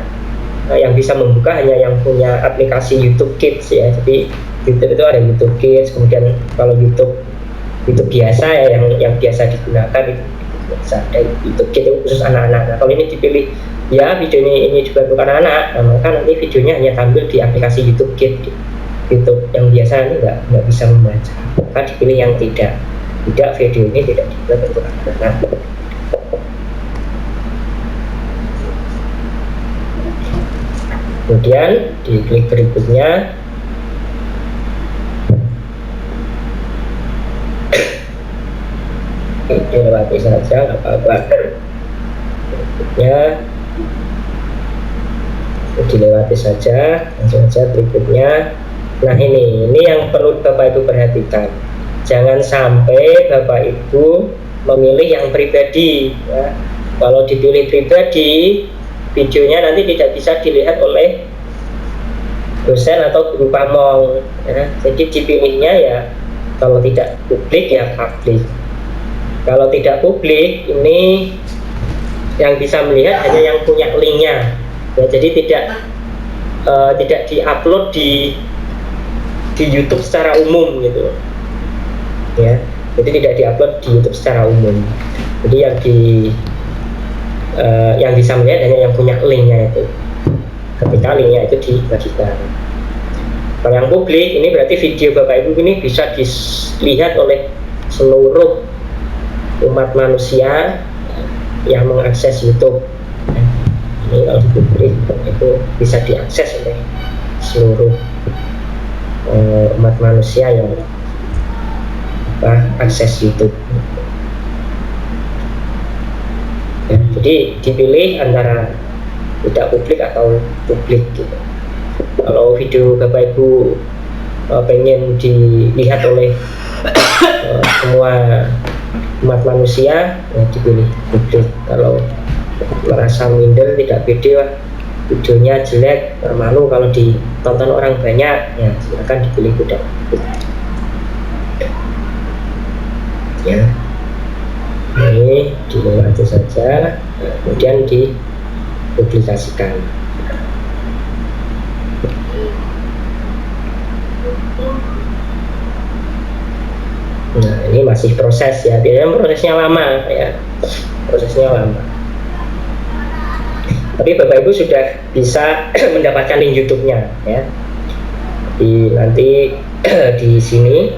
Nah, yang bisa membuka hanya yang punya aplikasi YouTube Kids ya. Jadi YouTube itu ada YouTube Kids, kemudian kalau YouTube biasa ya, yang biasa digunakan itu bisa ada YouTube Kids, itu khusus anak-anak. Nah, kalau ini dipilih ya video ini juga bukan anak, nah, maka nanti videonya hanya tampil di aplikasi YouTube Kids. YouTube yang biasa ini nggak bisa membaca, maka dipilih yang tidak video ini tidak dibuat untuk anak-anak. Kemudian di klik berikutnya, dilewati saja nggak apa-apa. Berikutnya dilewati saja, langsung saja berikutnya. Nah, ini yang perlu Bapak Ibu perhatikan, jangan sampai Bapak Ibu memilih yang pribadi ya. Kalau dipilih pribadi, videonya nanti tidak bisa dilihat oleh dosen atau guru pamong ya. Jadi dipilihnya ya, kalau tidak publik ya publik. Kalau tidak publik, ini yang bisa melihat hanya yang punya linknya ya. Jadi tidak diupload di YouTube secara umum gitu ya. Jadi tidak diupload di YouTube secara umum. Jadi yang bisa melihat hanya yang punya linknya itu, ketika linknya itu dibagikan. Kalau yang publik, ini berarti video Bapak Ibu ini bisa dilihat oleh seluruh umat manusia yang mengakses YouTube. Ini kalau di publik itu bisa diakses oleh seluruh umat manusia yang akses YouTube. Ya, jadi dipilih antara tidak publik atau publik gitu. Kalau video Bapak Ibu pengen dilihat oleh semua umat manusia, ya dipilih publik. Kalau merasa minder, tidak pede, videonya jelek, malu kalau ditonton orang banyak, ya silakan dipilih tidak ya. Ini dimulai saja, kemudian dipublikasikan. Nah, ini masih proses ya, biasanya prosesnya lama ya, prosesnya lama. Tapi Bapak Ibu sudah bisa mendapatkan link YouTube-nya ya. Nanti di sini,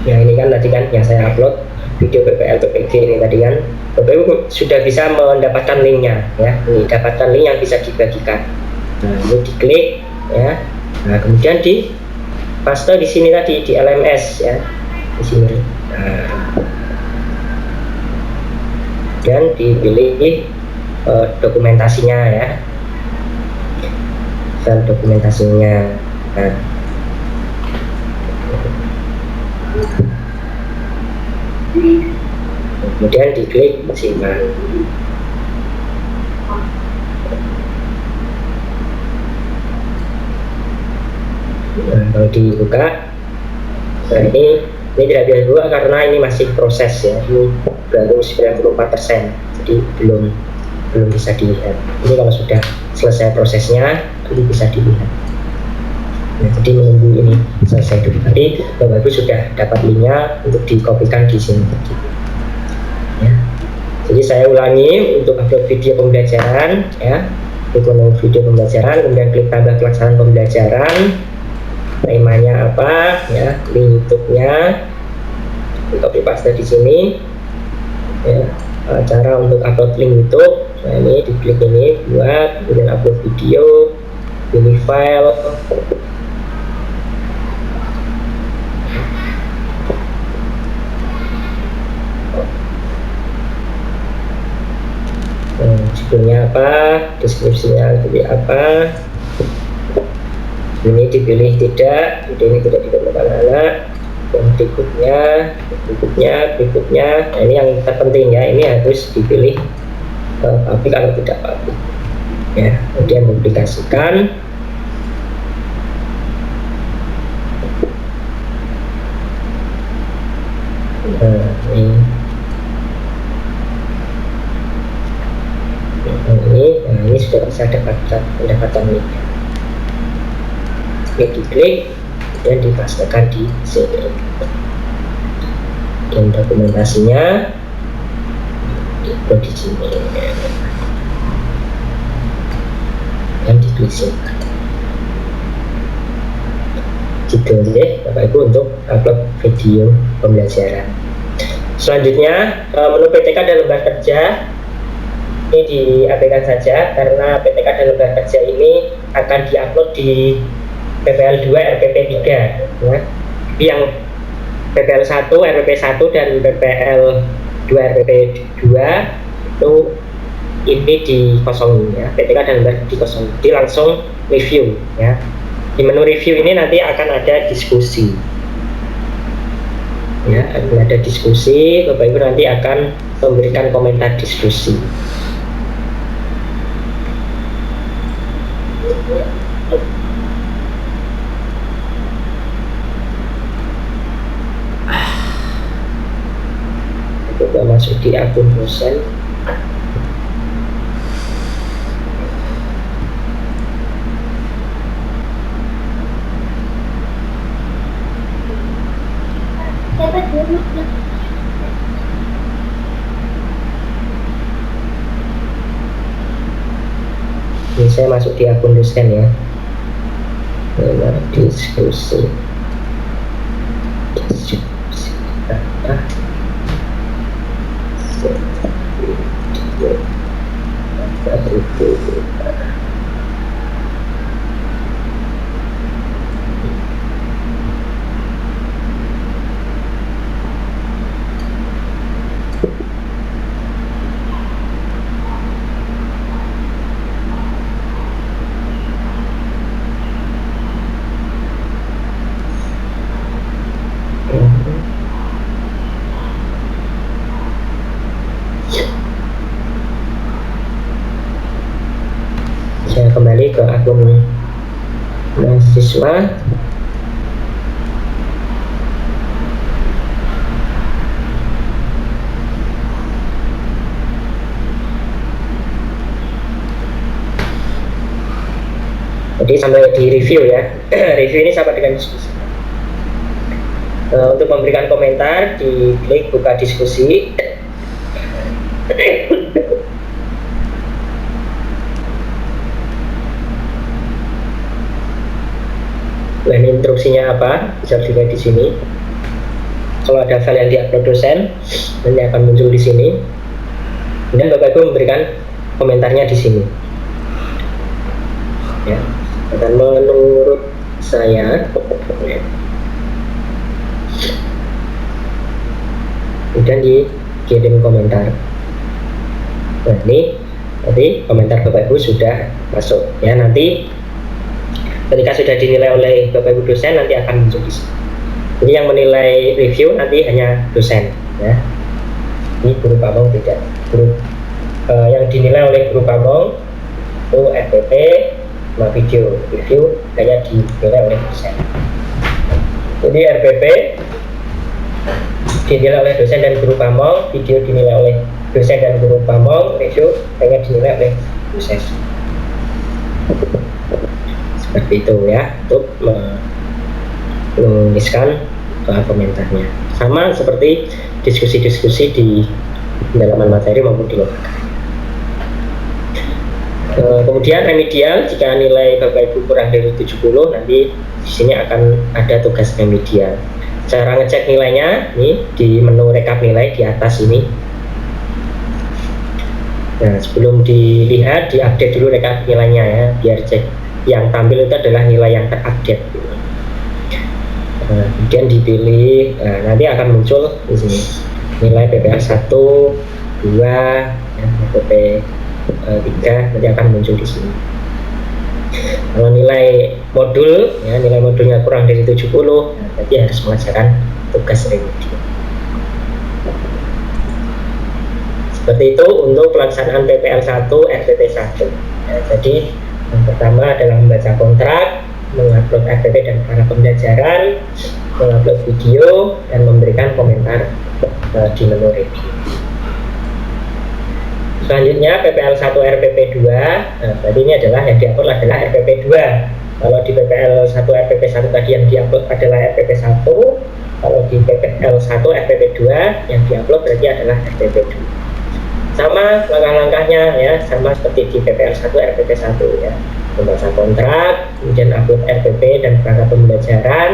ya ini kan tadi kan yang saya upload video PPL PPG ini tadi kan, Bapak Ibu sudah bisa mendapatkan linknya ya. Ini dapatkan link yang bisa dibagikan. Nah, ini diklik ya. Nah, kemudian di paste di sini tadi di LMS ya. Di sini. Nah, dan dipilih dokumentasinya ya, dan dokumentasinya. Nah, kemudian diklik simak. Nah, kalau dibuka, nah ini tidak bisa dibuka karena ini masih proses ya, ini baru 94%, jadi belum bisa dilihat. Ini kalau sudah selesai prosesnya, nanti bisa dilihat. Nah, jadi menunggu ini selesai dulu. Tadi Bapak Ibu sudah dapat linknya untuk dikopikan di sini. Ya. Jadi saya ulangi untuk upload video pembelajaran ya, untuk video pembelajaran, kemudian klik tambah pelaksanaan pembelajaran, temanya apa ya, link YouTube-nya, di copy paste di sini ya. Cara untuk upload link YouTube, nah ini diklik ini buat, kemudian upload video, pilih file, judulnya apa, deskripsinya seperti apa. Ini dipilih tidak, ini tidak ditemukan anak. Yang berikutnya, nah ini yang terpenting ya, ini harus dipilih publik atau tidak publik ya. Kemudian publikasikan. Nah, ini sudah bisa mendapatkan linknya. Diklik dan dipastikan di sini, dan dokumentasinya di sini dan diklik sini. Gitu deh Bapak Ibu untuk upload video pembelajaran. Selanjutnya menu PTK dan lembar kerja ini diabaikan saja karena PTK dan lembar kerja ini akan diupload di PPL 2 RPP 3 ya. Yang PPL 1 RPP 1 dan PPL 2 RPP 2 itu ini dikosongin ya, PTK dan lembar dikosongin, jadi langsung review ya. Di menu review ini nanti akan ada diskusi ya, akan ada diskusi. Bapak Ibu nanti akan memberikan komentar diskusi. Coba masuk di akun dosen. Ini saya masuk di akun dosen ya. Diskusi. kembali ke akun mahasiswa. Jadi sampai di review ya. Review ini sama dengan diskusi. Untuk memberikan komentar, diklik buka diskusi. Nah, ini instruksinya apa? Bisa dilihat di sini. Kalau ada file yang diupload dosen, nanti akan muncul di sini. Kemudian Bapak Ibu memberikan komentarnya di sini. Ya, dan menurut saya, kemudian dikirim komentar. Nah, ini nanti komentar Bapak Ibu sudah masuk. Ya, nanti ketika sudah dinilai oleh Bapak Ibu dosen, nanti akan muncul di sini. Jadi yang menilai review nanti hanya dosen, ya. Ini guru pamong tidak. Guru yang dinilai oleh guru pamong itu RPP sama video review hanya dinilai oleh dosen. Jadi RPP dinilai oleh dosen dan guru pamong, video dinilai oleh dosen dan guru pamong, review hanya dinilai oleh dosen. Seperti itu ya, untuk menuliskan komentarnya. Sama seperti diskusi-diskusi di pendalaman materi maupun di lokal. Kemudian remedial, jika nilai Bapak Ibu kurang dari 70, nanti di sini akan ada tugas remedial. Cara ngecek nilainya, ini di menu rekap nilai di atas ini. Nah, sebelum dilihat, diupdate dulu rekap nilainya ya, biar cek yang tampil itu adalah nilai yang terupdate. Kemudian dipilih, nanti akan muncul di sini nilai PPL 1, 2, ya, PP 3 nanti akan muncul di sini. Kalau nilai modul, ya, nilai modulnya kurang dari 70, nanti harus mengerjakan tugas remedial. Seperti itu untuk pelaksanaan PPL 1 RPP 1. Ya, jadi yang pertama adalah membaca kontrak, mengupload RPP dan para pembelajaran, mengupload video, dan memberikan komentar di menu review. Selanjutnya PPL 1 RPP 2, tadi ini adalah yang diupload adalah RPP 2. Kalau di PPL 1 RPP 1 tadi yang diupload adalah RPP 1, kalau di PPL 1 RPP 2 yang diupload berarti adalah RPP 2. Sama langkah-langkahnya ya, sama seperti di PPL 1 RPP 1 ya. Membaca kontrak, kemudian upload RPP dan perangkat pembelajaran,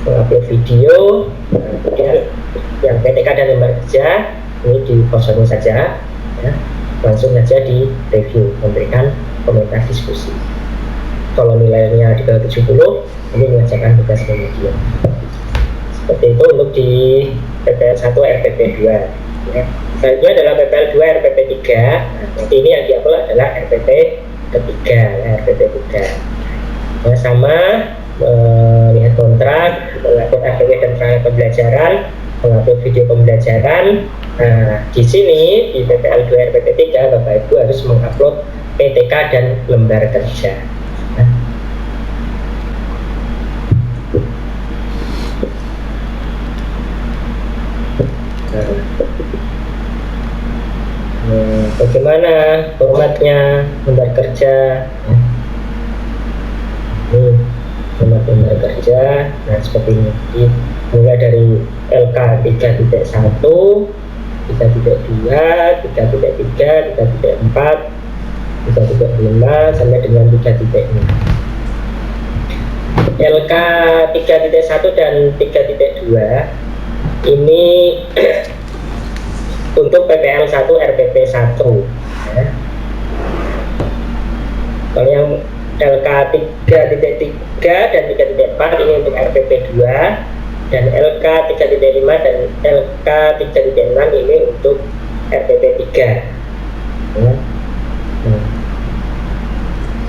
mengupload video, kemudian yang PTK dan lembar kerja ini dikosongin saja ya. Langsung saja di review, memberikan komentar diskusi. Kalau nilainya di bawah 70, ini mengerjakan tugas remedial. Seperti itu untuk di PPL 1 RPP 2 ya. Selanjutnya adalah PPL 2 RPP 3. Nanti ini yang diupload adalah RPP ketiga ya, RPP 3 ya, sama melihat kontrak, mengupload RPP dan perangkat pembelajaran, mengupload video pembelajaran. Nah, di sini di PPL 2 RPP 3 Bapak Ibu harus mengupload PTK dan lembar kerja. Bagaimana formatnya lembar kerja? Ini format lembar kerja. Nah, seperti ini. Mulai dari LK 3.1, 3.2, 3.3, 3.4, 3.5 sampai dengan 3.6. LK 3.1 dan 3.2 ini untuk PPL 1 RPP 1 ya. Kalau yang LK 3.3 dan 3.4 ini untuk RPP 2, dan LK 3.5 dan LK 3.6 ini untuk RPP 3 ya.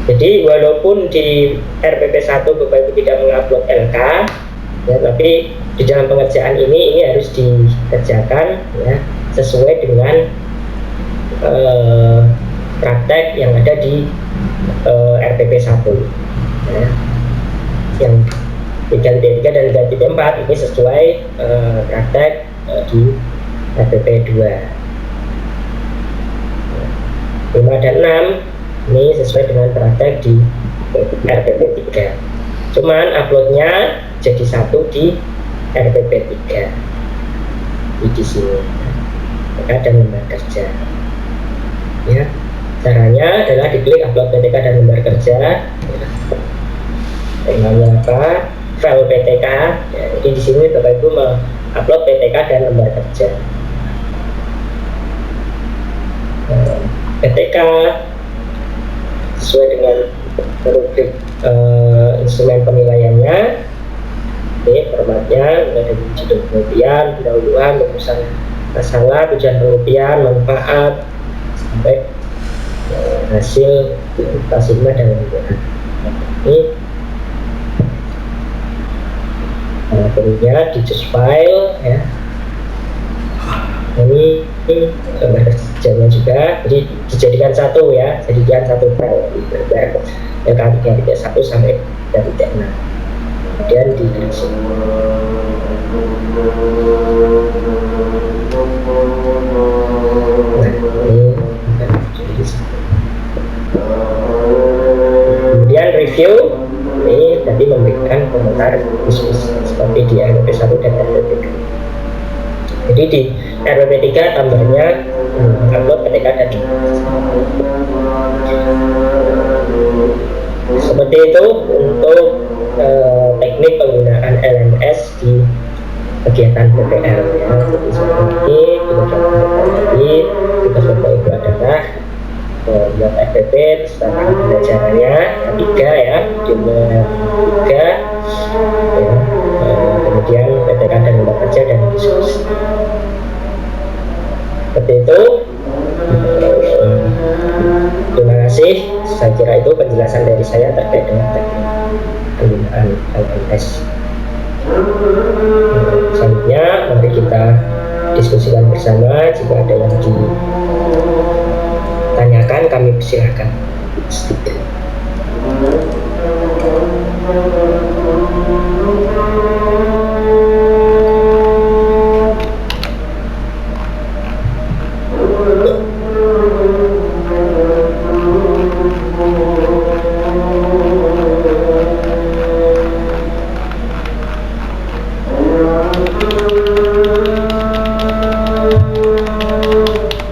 Jadi walaupun di RPP 1 Bapak Ibu tidak mengupload LK ya, tapi di dalam pengerjaan ini harus dikerjakan ya, sesuai dengan praktek yang ada di RPP 1 ya. Yang 3.3 dan 3.4 ini sesuai praktek di RPP 2. 5 dan 6 ini sesuai dengan praktek di RPP 3. Cuman uploadnya jadi satu di RPP 3 di sini PTK dan lembar kerja ya. Caranya adalah diklik upload PTK dan lembar kerja ya. Temanya apa? File PTK ya. Jadi di sini Bapak Ibu upload PTK dan lembar kerja. PTK sesuai dengan rubrik instrumen penilaiannya. Ini formatnya ada judul penelitian, pendahuluan, rumusan masalah, tujuan penelitian, manfaat, sampai hasil K5 dan lain-lain. Ini bentuknya di choose file ya. Ini kerjanya juga, jadi dijadikan satu ya, jadikan satu file yang K3.1 sampai K3.6. Kemudian di sini. Nah, ini kemudian review ini tadi memberikan komentar diskusi seperti di RPP 1 dan RPP 2. Jadi di RPP 3 tambahnya upload PTK dan seperti itu untuk teknik penggunaan LMS di kegiatan PPL ya. Jadi seperti ini tugas Bapak Ibu adalah buat FPP beserta pembelajarannya ketiga ya, jumlah 3 ya, kemudian PTK dan lembar kerja dan diskusi. Seperti itu. Terima kasih. Saya kira itu penjelasan dari saya terkait dengan teknik penggunaan LMS. Selanjutnya mari kita diskusikan bersama. Jika ada yang ditanyakan kami persilahkan.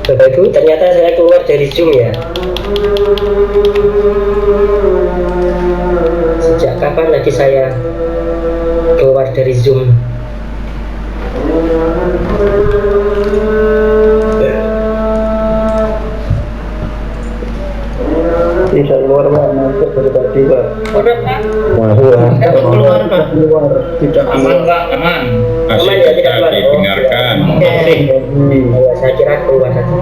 Bapak Ibu, ternyata saya keluar dari Zoom ya. Sejak kapan lagi saya keluar dari Zoom? Bisa keluar Pak, masuk dari tadi Pak. Udah Pak? Keluar Pak. Keluar, tidak Aman Pak, aman. Aman ya, tidak keluar. Didengarkan. Saya kira keluar saja.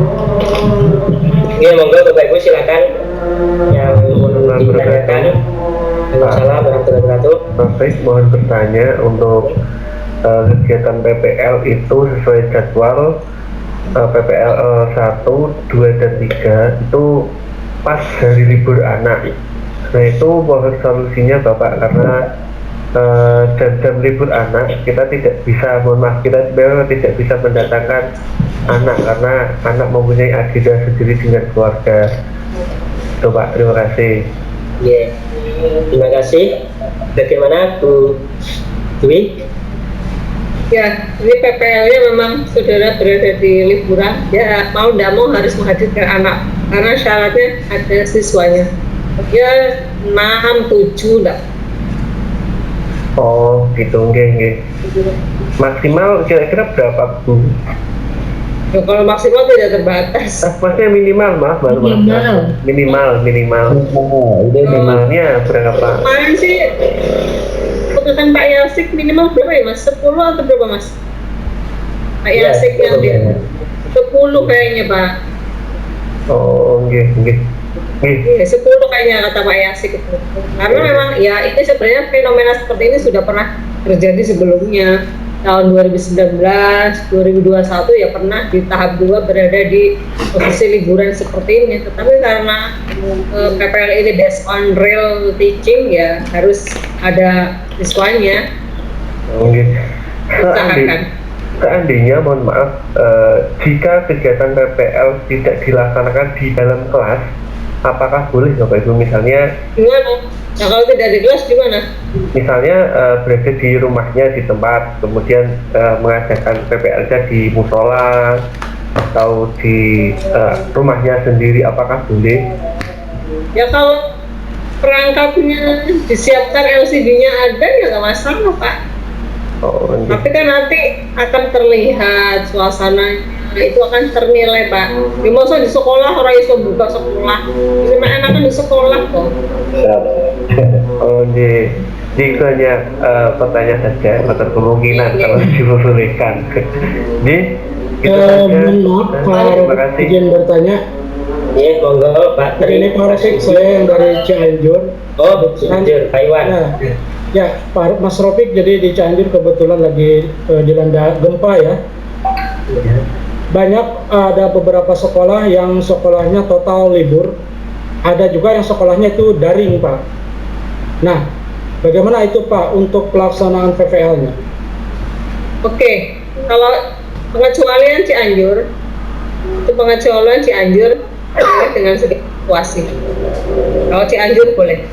Ya, monggo Bapak Ibu silakan yang ditanyakan. Waalaikumsalam warahmatullahi wabarakatuh. Baik, mohon bertanya untuk kegiatan PPL itu sesuai jadwal PPL 1, 2, dan 3 itu pas hari libur anak. Nah itu mohon solusinya Bapak, karena jam-jam libur anak kita tidak bisa, mohon maaf, kita sebenarnya tidak bisa mendatangkan anak karena anak mempunyai agenda sendiri dengan keluarga. Itu Pak, terima kasih. Ya, terima kasih. Bagaimana Bu Dwi? Ya, ini PPL-nya memang saudara berada di liburan, ya mau tidak mau harus menghadirkan anak karena syaratnya ada siswanya. Ya 6, 7 enggak. Oh gitu, nggih. Maksimal kira-kira berapa Bu? Ya, kalau maksimal tidak terbatas. Maksudnya minimal, maaf baru minimal. Minimalnya berapa? Kemarin sih keputusan Pak Yasik minimal berapa ya Mas? 10 atau berapa Mas? Pak Ya, Yasik yang dia 10 kayaknya Pak. Oh, nggih. Iya, 10 kayaknya kata Pak Yasik itu. Karena memang ya ini sebenarnya fenomena seperti ini sudah pernah terjadi sebelumnya. tahun 2019, 2021 ya pernah di tahap 2 berada di posisi liburan seperti ini. Tetapi karena PPL ini based on real teaching ya harus ada siswanya. Oke. Usahakan. Seandainya, mohon maaf, jika kegiatan PPL tidak dilaksanakan di dalam kelas, apakah boleh Bapak Ibu misalnya? Gimana? Nah kalau tidak di kelas gimana? Misalnya berada di rumahnya di tempat, kemudian mengajarkan PPL-nya di musola atau di rumahnya sendiri, apakah boleh? Ya kalau perangkapnya disiapkan, LCD-nya ada ya nggak masalah Pak. Oh, Tapi kan nanti akan terlihat suasananya, itu akan ternilai Pak. Ya masa di sekolah orang iso buka sekolah, ini enakan di sekolah kok. Oh, jadi hanya pertanyaan saja, agar kemungkinan kalau diperbolehkan. Jadi itu saja. Maaf, Terima Pak kasih. izin bertanya. Iya, monggo Pak Tri. Ini Pak Rofik, saya yang dari Cianjur. Oh, Cianjur, Pak Iwan. Ya, Pak Mas Rofik, jadi di Cianjur kebetulan lagi dilanda gempa ya. Banyak ada beberapa sekolah yang sekolahnya total libur. Ada juga yang sekolahnya itu daring, Pak. Nah, bagaimana itu Pak untuk pelaksanaan PPL-nya? Oke, kalau pengecualian Cianjur, itu pengecualian Cianjur boleh dengan sedikit situasi. Kalau Cianjur boleh.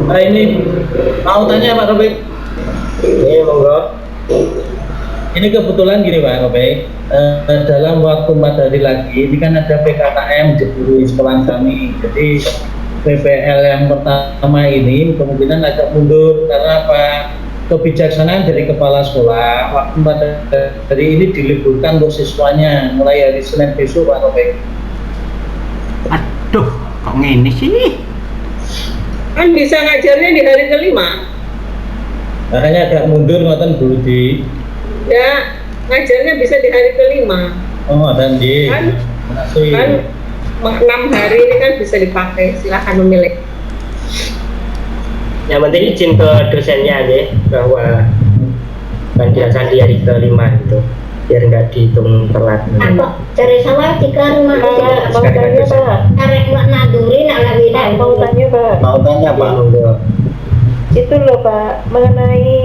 Nah ini mau tanya Pak Rofik. Iya, monggo. Ini kebetulan gini Pak Rofik, dalam waktu 4 hari lagi ini kan ada PKKM di sekolah kami. Jadi PPL yang pertama ini kemungkinan agak mundur karena apa? Kebijaksanaan dari kepala sekolah waktu 4 hari ini diliburkan untuk siswanya mulai hari Senin besok Pak Rofik. Aduh, kok ngene sih? Kan bisa ngajarnya di hari kelima. Makanya agak mundur ngoten Bu Di. Ya, ngajarnya bisa di hari kelima. Oh, dan di. Kan, Makasih. kan 6 hari ini kan bisa dipakai, silahkan memilih. Yang penting izin ke dosennya aja bahwa kan dilaksanakan di hari kelima gitu, biar nggak dihitung telat. Apa cari sama jika rumah Sekarang mau tanya dosen. Pak cari mak naduri nak wina mau tanya Pak Mau tanya Iya, Pak. monggo. Itu loh Pak, mengenai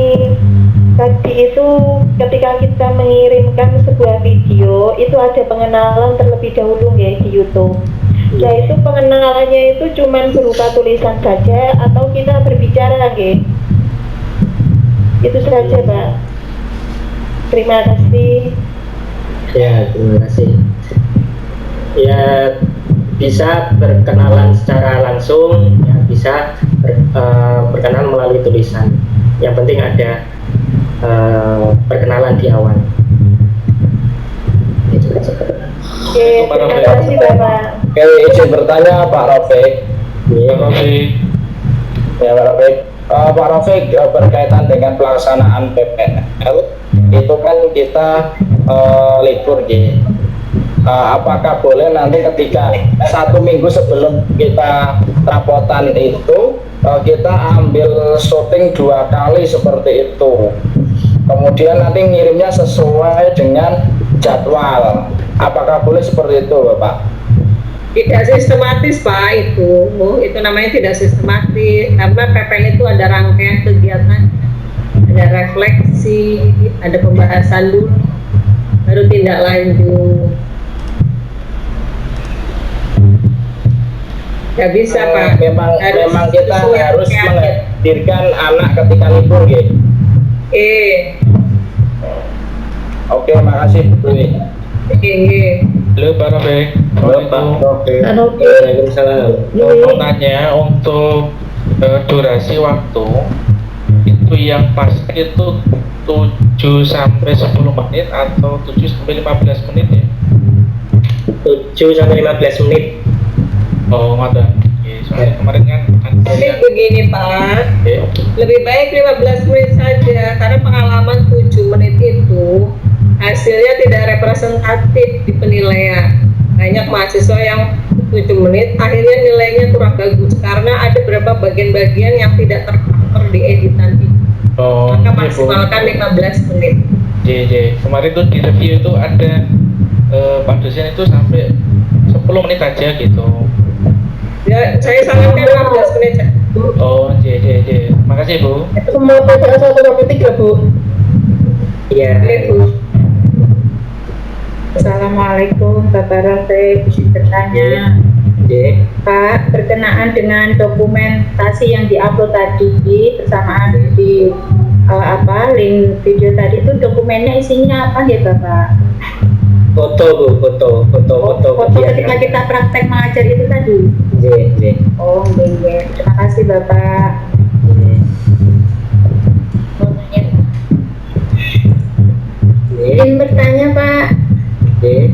tadi itu ketika kita mengirimkan sebuah video itu ada pengenalan terlebih dahulu ya di YouTube. Nah itu pengenalannya itu cuman berupa tulisan saja atau kita berbicara ya? Itu saja Pak. Terima kasih. Ya, terima kasih. Ya, bisa berkenalan secara langsung, ya bisa berkenalan melalui tulisan. Yang penting ada perkenalan di awal. Itu aja. Oke, terima kasih Bapak. Oke, izin bertanya Pak Rofik. Iya, Ya Pak Rofik. Pak Rofik, berkaitan dengan pelaksanaan PPL itu kan kita libur gitu. Apakah boleh nanti ketika 1 minggu sebelum kita rapotan itu kita ambil syuting 2 kali seperti itu, kemudian nanti ngirimnya sesuai dengan jadwal, apakah boleh seperti itu Bapak? Tidak sistematis Pak, itu namanya tidak sistematis karena PPL itu ada rangkaian kegiatan, ada refleksi, ada pembahasan dulu, baru tindak lanjut. Nggak bisa Pak. Memang kita sesuai harus rangkaian. menghadirkan anak ketika libur gitu. Oke, makasih Bu. Halo Pak Rofik. Halo Pak Rofik. Waalaikumsalam. Mau tanya untuk durasi waktu itu yang pasti itu 7 sampai 10 menit atau 7 sampai 15 menit ya? 7 sampai 15 menit. Oh, ada. Oke, soalnya kemarin kan Tapi begini Pak, lebih baik 15 menit saja karena pengalaman 7 menit itu hasilnya tidak representatif di penilaian. Banyak mahasiswa yang 7 menit akhirnya nilainya kurang bagus karena ada beberapa bagian-bagian yang tidak tercover di editan itu. Oh, Maka iya, Bu. maksimalkan 15 menit. Kemarin tuh di review itu ada Pak dosen itu sampai 10 menit aja gitu. Ya, saya sarankan 15 menit. Oh, makasih Bu. Semua PPL 1 sampai 3, Bu. Iya. Oke, Bu. Assalamualaikum Bapak Rafiq, izin bertanya J. Pak, berkenaan dengan dokumentasi yang diupload tadi bersamaan di link video tadi, itu dokumennya isinya apa ya Bapak? Foto Bu, foto Foto ketika kegiatan. kita praktek mengajar itu tadi. J. Oh, iya. Terima kasih Bapak. Mau tanya, Pak. Izin bertanya Pak, J.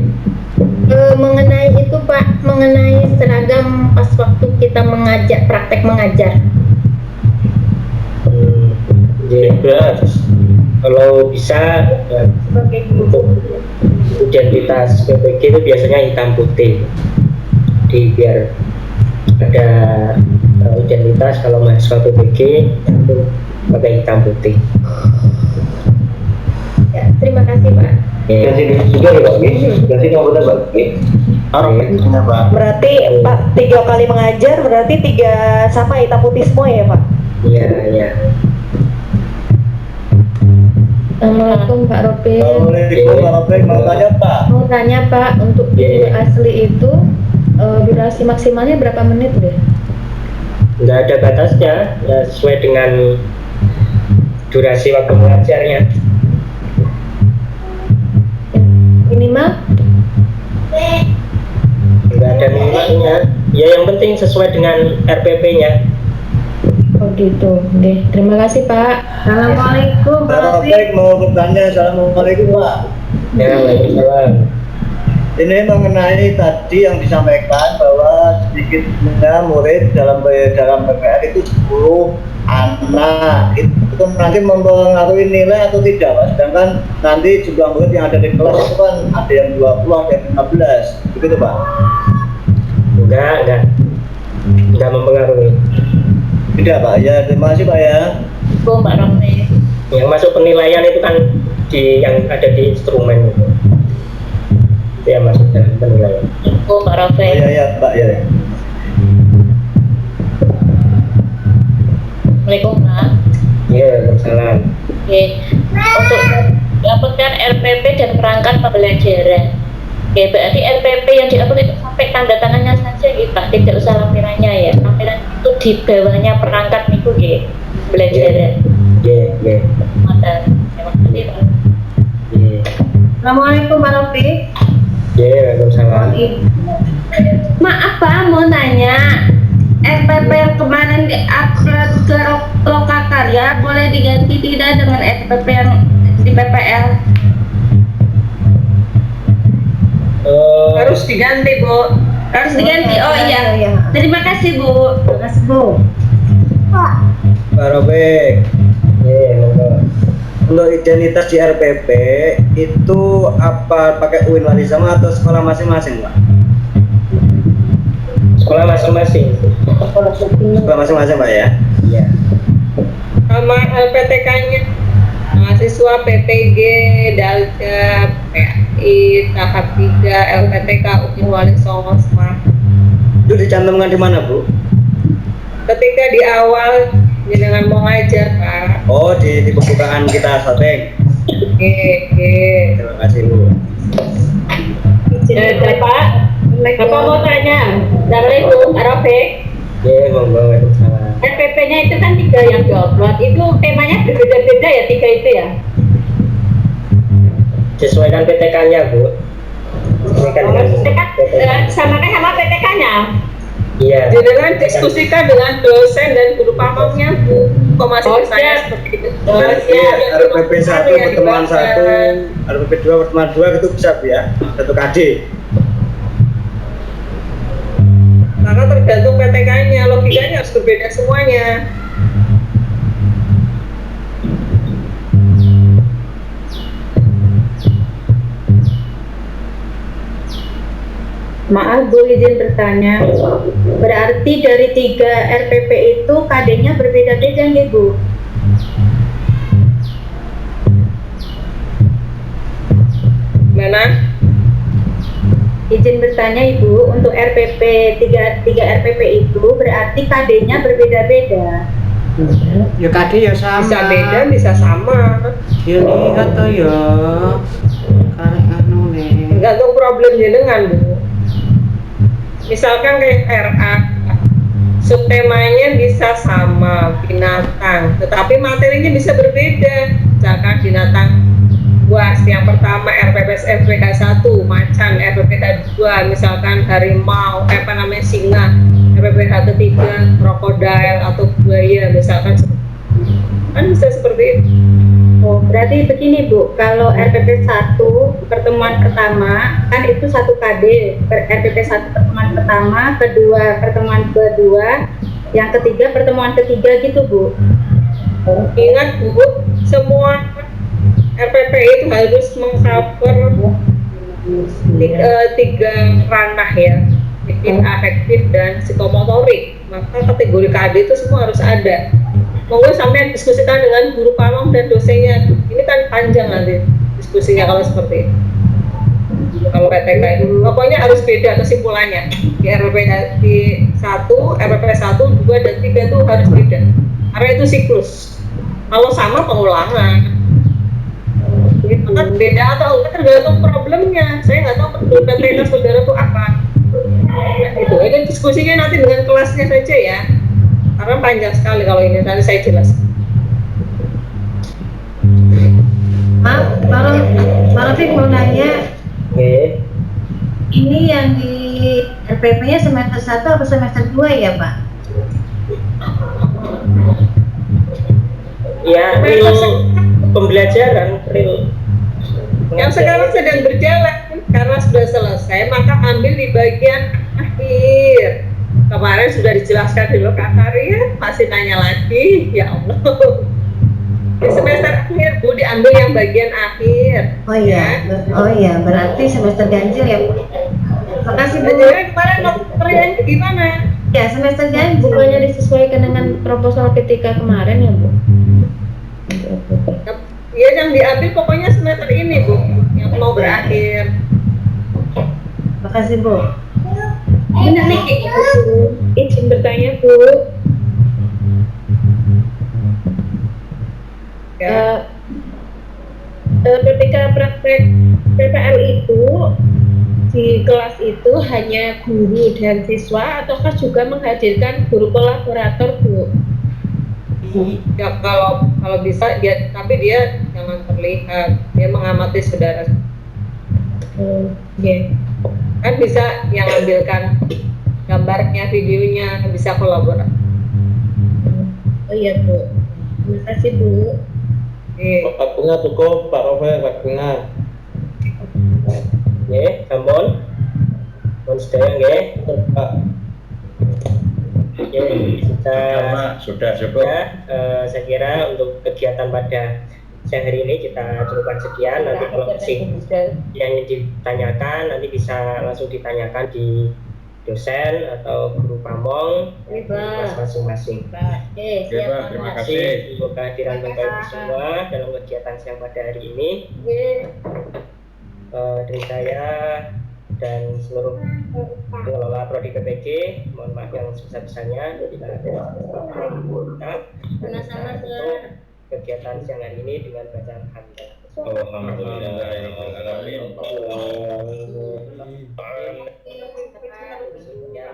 mengenai itu Pak, mengenai seragam pas waktu kita mengajar, praktek mengajar. Bebas. Kalau bisa ya, Sebagai untuk identitas PPG itu biasanya hitam putih. Jadi biar ada identitas kalau mahasiswa PPG itu pakai hitam putih. Ya, terima kasih Pak. Kasih juga ya Pak, kasih komputer Pak. Pak. Berarti Pak 3 kali mengajar berarti 3 sama hitam putih semua ya Pak? Iya, iya. Assalamualaikum Pak Robi. Assalamualaikum warahmatullahi wabarakatuh. Mau tanya Pak, untuk video asli itu durasi maksimalnya berapa menit deh? Nggak ada batasnya, ya sesuai dengan durasi waktu mengajarnya. Minimal? Nggak ada minimalnya. Ya yang penting sesuai dengan RPP-nya. Oh gitu. Oke, terima kasih Pak. Assalamualaikum Pak Robi. Mau bertanya, assalamualaikum Pak. Ya, waalaikumsalam. Ini mengenai tadi yang disampaikan bahwa sedikitnya murid dalam PPL itu 10 anak, itu nanti mempengaruhi nilai atau tidak Pak? Sedangkan nanti jumlah murid yang ada di kelas itu kan ada yang 20, ada yang 15, begitu Pak? Enggak mempengaruhi. Tidak Pak, ya terima kasih Pak ya. Bu Mbak Robi. Yang masuk penilaian itu kan yang ada di instrumen itu. Itu yang masuk dalam penilaian. Bu Mbak Robi. Oh iya ya Pak ya. Assalamualaikum Pak. Iya, waalaikumsalam. Oke, untuk mendapatkan RPP dan perangkat pembelajaran. Oke, berarti RPP yang diupload itu sampai tanda tangannya saja gitu Pak, tidak usah lampirannya ya. Lampiran itu di bawahnya perangkat niku nggih, pembelajaran. Iya. Mata. Terima kasih Pak. Iya. Assalamualaikum Pak Robi. Iya, waalaikumsalam. Maaf Pak, mau nanya, RPP yang kemarin di-upload ke Lokakarya boleh diganti tidak dengan RPP yang di PPL? Harus diganti, Bu. Harus diganti. Oh iya. Terima kasih Bu. Terima kasih Bu. Pak Robek, Iya, monggo. untuk identitas di RPP itu apa pakai UIN wali sama atau sekolah masing-masing Pak? Sekolah masing-masing. Sekolah masing-masing Pak ya? Iya. Sama LPTK-nya mahasiswa PPG, Dalja, PAI, tahap 3, LPTK, UIN Wali Songo, Smart. Itu dicantumkan di mana Bu? Ketika di awal jenengan mau ngajar Pak. Oh di pembukaan kita syuting. Oke. Terima kasih Bu. Pak. Bapak mau tanya. Assalamualaikum Pak Rafiq. Iya, monggo, waalaikumsalam. RPP-nya itu kan 3 yang diupload. Itu temanya berbeda-beda ya 3 itu ya? Sesuaikan PTK-nya, Bu. Sesuaikan dengan PTK. Samakan sama PTK-nya? Iya. Jenengan diskusikan dengan dosen dan guru pamongnya Bu. Kok masih Oh, saya siap. seperti itu? Berarti RPP 1 Yang pertemuan dibaca. 1, RPP 2 pertemuan 2 itu bisa Bu ya? 1 KD. Karena tergantung PTK-nya, logikanya harus berbeda semuanya. Maaf Bu, izin bertanya. Berarti dari 3 RPP itu KD-nya berbeda-beda nih Bu? izin bertanya Ibu, untuk RPP 3 RPP itu berarti KD-nya berbeda-beda. Ya KD ya sama. Bisa beda, bisa sama. Ya lihat toh ya. Karek anu nih. Tergantung problem jenengan, Bu. Misalkan kayak RA, subtemanya bisa sama binatang, tetapi materinya bisa berbeda. Misalkan binatang buas yang pertama RPPS RPK 1, macan RPPK 2, misalkan harimau, singa, RPPK ketiga krokodil atau buaya, misalkan kan bisa seperti itu. Oh, berarti begini Bu, kalau RPP 1 pertemuan pertama kan itu 1 KD, RPP 1 pertemuan pertama, kedua pertemuan kedua, yang ketiga pertemuan ketiga gitu Bu. Ingat Bu, semua RPP itu harus mengcover tiga ranah ya, afektif dan psikomotorik. Maka kategori KD itu semua harus ada. Monggo sampai diskusikan dengan guru pamong dan dosennya. Ini kan panjang nanti diskusinya kalau seperti itu. Kalau PTK itu pokoknya harus beda kesimpulannya. Di RPP di 1, RPP 1, 2 dan 3 itu harus beda. Karena itu siklus. Kalau sama pengulangan. Kan beda atau enggak tergantung problemnya. Saya nggak tahu menurut PTK saudara itu apa. Itu aja diskusinya nanti dengan kelasnya saja ya. Karena panjang sekali kalau ini, nanti saya jelas. Maaf, Pak Rafiq mau nanya. Oke. Ini yang di RPP-nya semester 1 atau semester 2 ya Pak? Ya, real pembelajaran, real. Yang sekarang sedang berjalan karena sudah selesai, maka ambil di bagian akhir. Kemarin sudah dijelaskan di lokakarya, masih nanya lagi, ya Allah. Di semester akhir Bu, diambil yang bagian akhir. Oh iya, berarti semester ganjil ya Bu. Makasih Bu. Jadi kemarin lokaryanya gimana? Ya, semester ganjil. Bukannya disesuaikan dengan proposal PTK kemarin ya Bu? Ya yang diambil pokoknya semester ini Bu, yang mau berakhir. Makasih Bu. Benar nih kayak gitu. Izin bertanya Bu. Ya. Ketika praktek PPL itu di kelas itu hanya guru dan siswa ataukah juga menghadirkan guru kolaborator Bu? Ya kalau bisa dia, tapi dia jangan terlihat, dia mengamati saudara. Kan bisa yang ambilkan gambarnya, videonya, bisa kolaborasi. Oh iya Bu, terima kasih Bu. Waktunya cukup Pak Rofer, waktunya. Oke, sampun. Mohon sedaya nggih, Pak. Oke, kita sudah cukup. Ya, saya kira untuk kegiatan pada siang hari ini kita cukupkan sekian. Nanti kalau masih yang ditanyakan nanti bisa langsung ditanyakan di dosen atau guru pamong di kelas masing-masing. Terima kasih. Untuk kehadiran Bapak Ibu semua dalam kegiatan siang pada hari ini. Dari saya dan seluruh pengelola Prodi PPG, mohon maaf yang sebesar-besarnya kita kegiatan siang hari ini dengan bacaan hamdalah.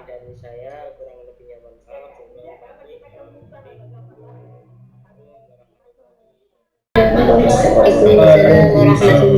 Dari saya kurang lebihnya mohon maaf. Assalamualaikum warahmatullahi wabarakatuh.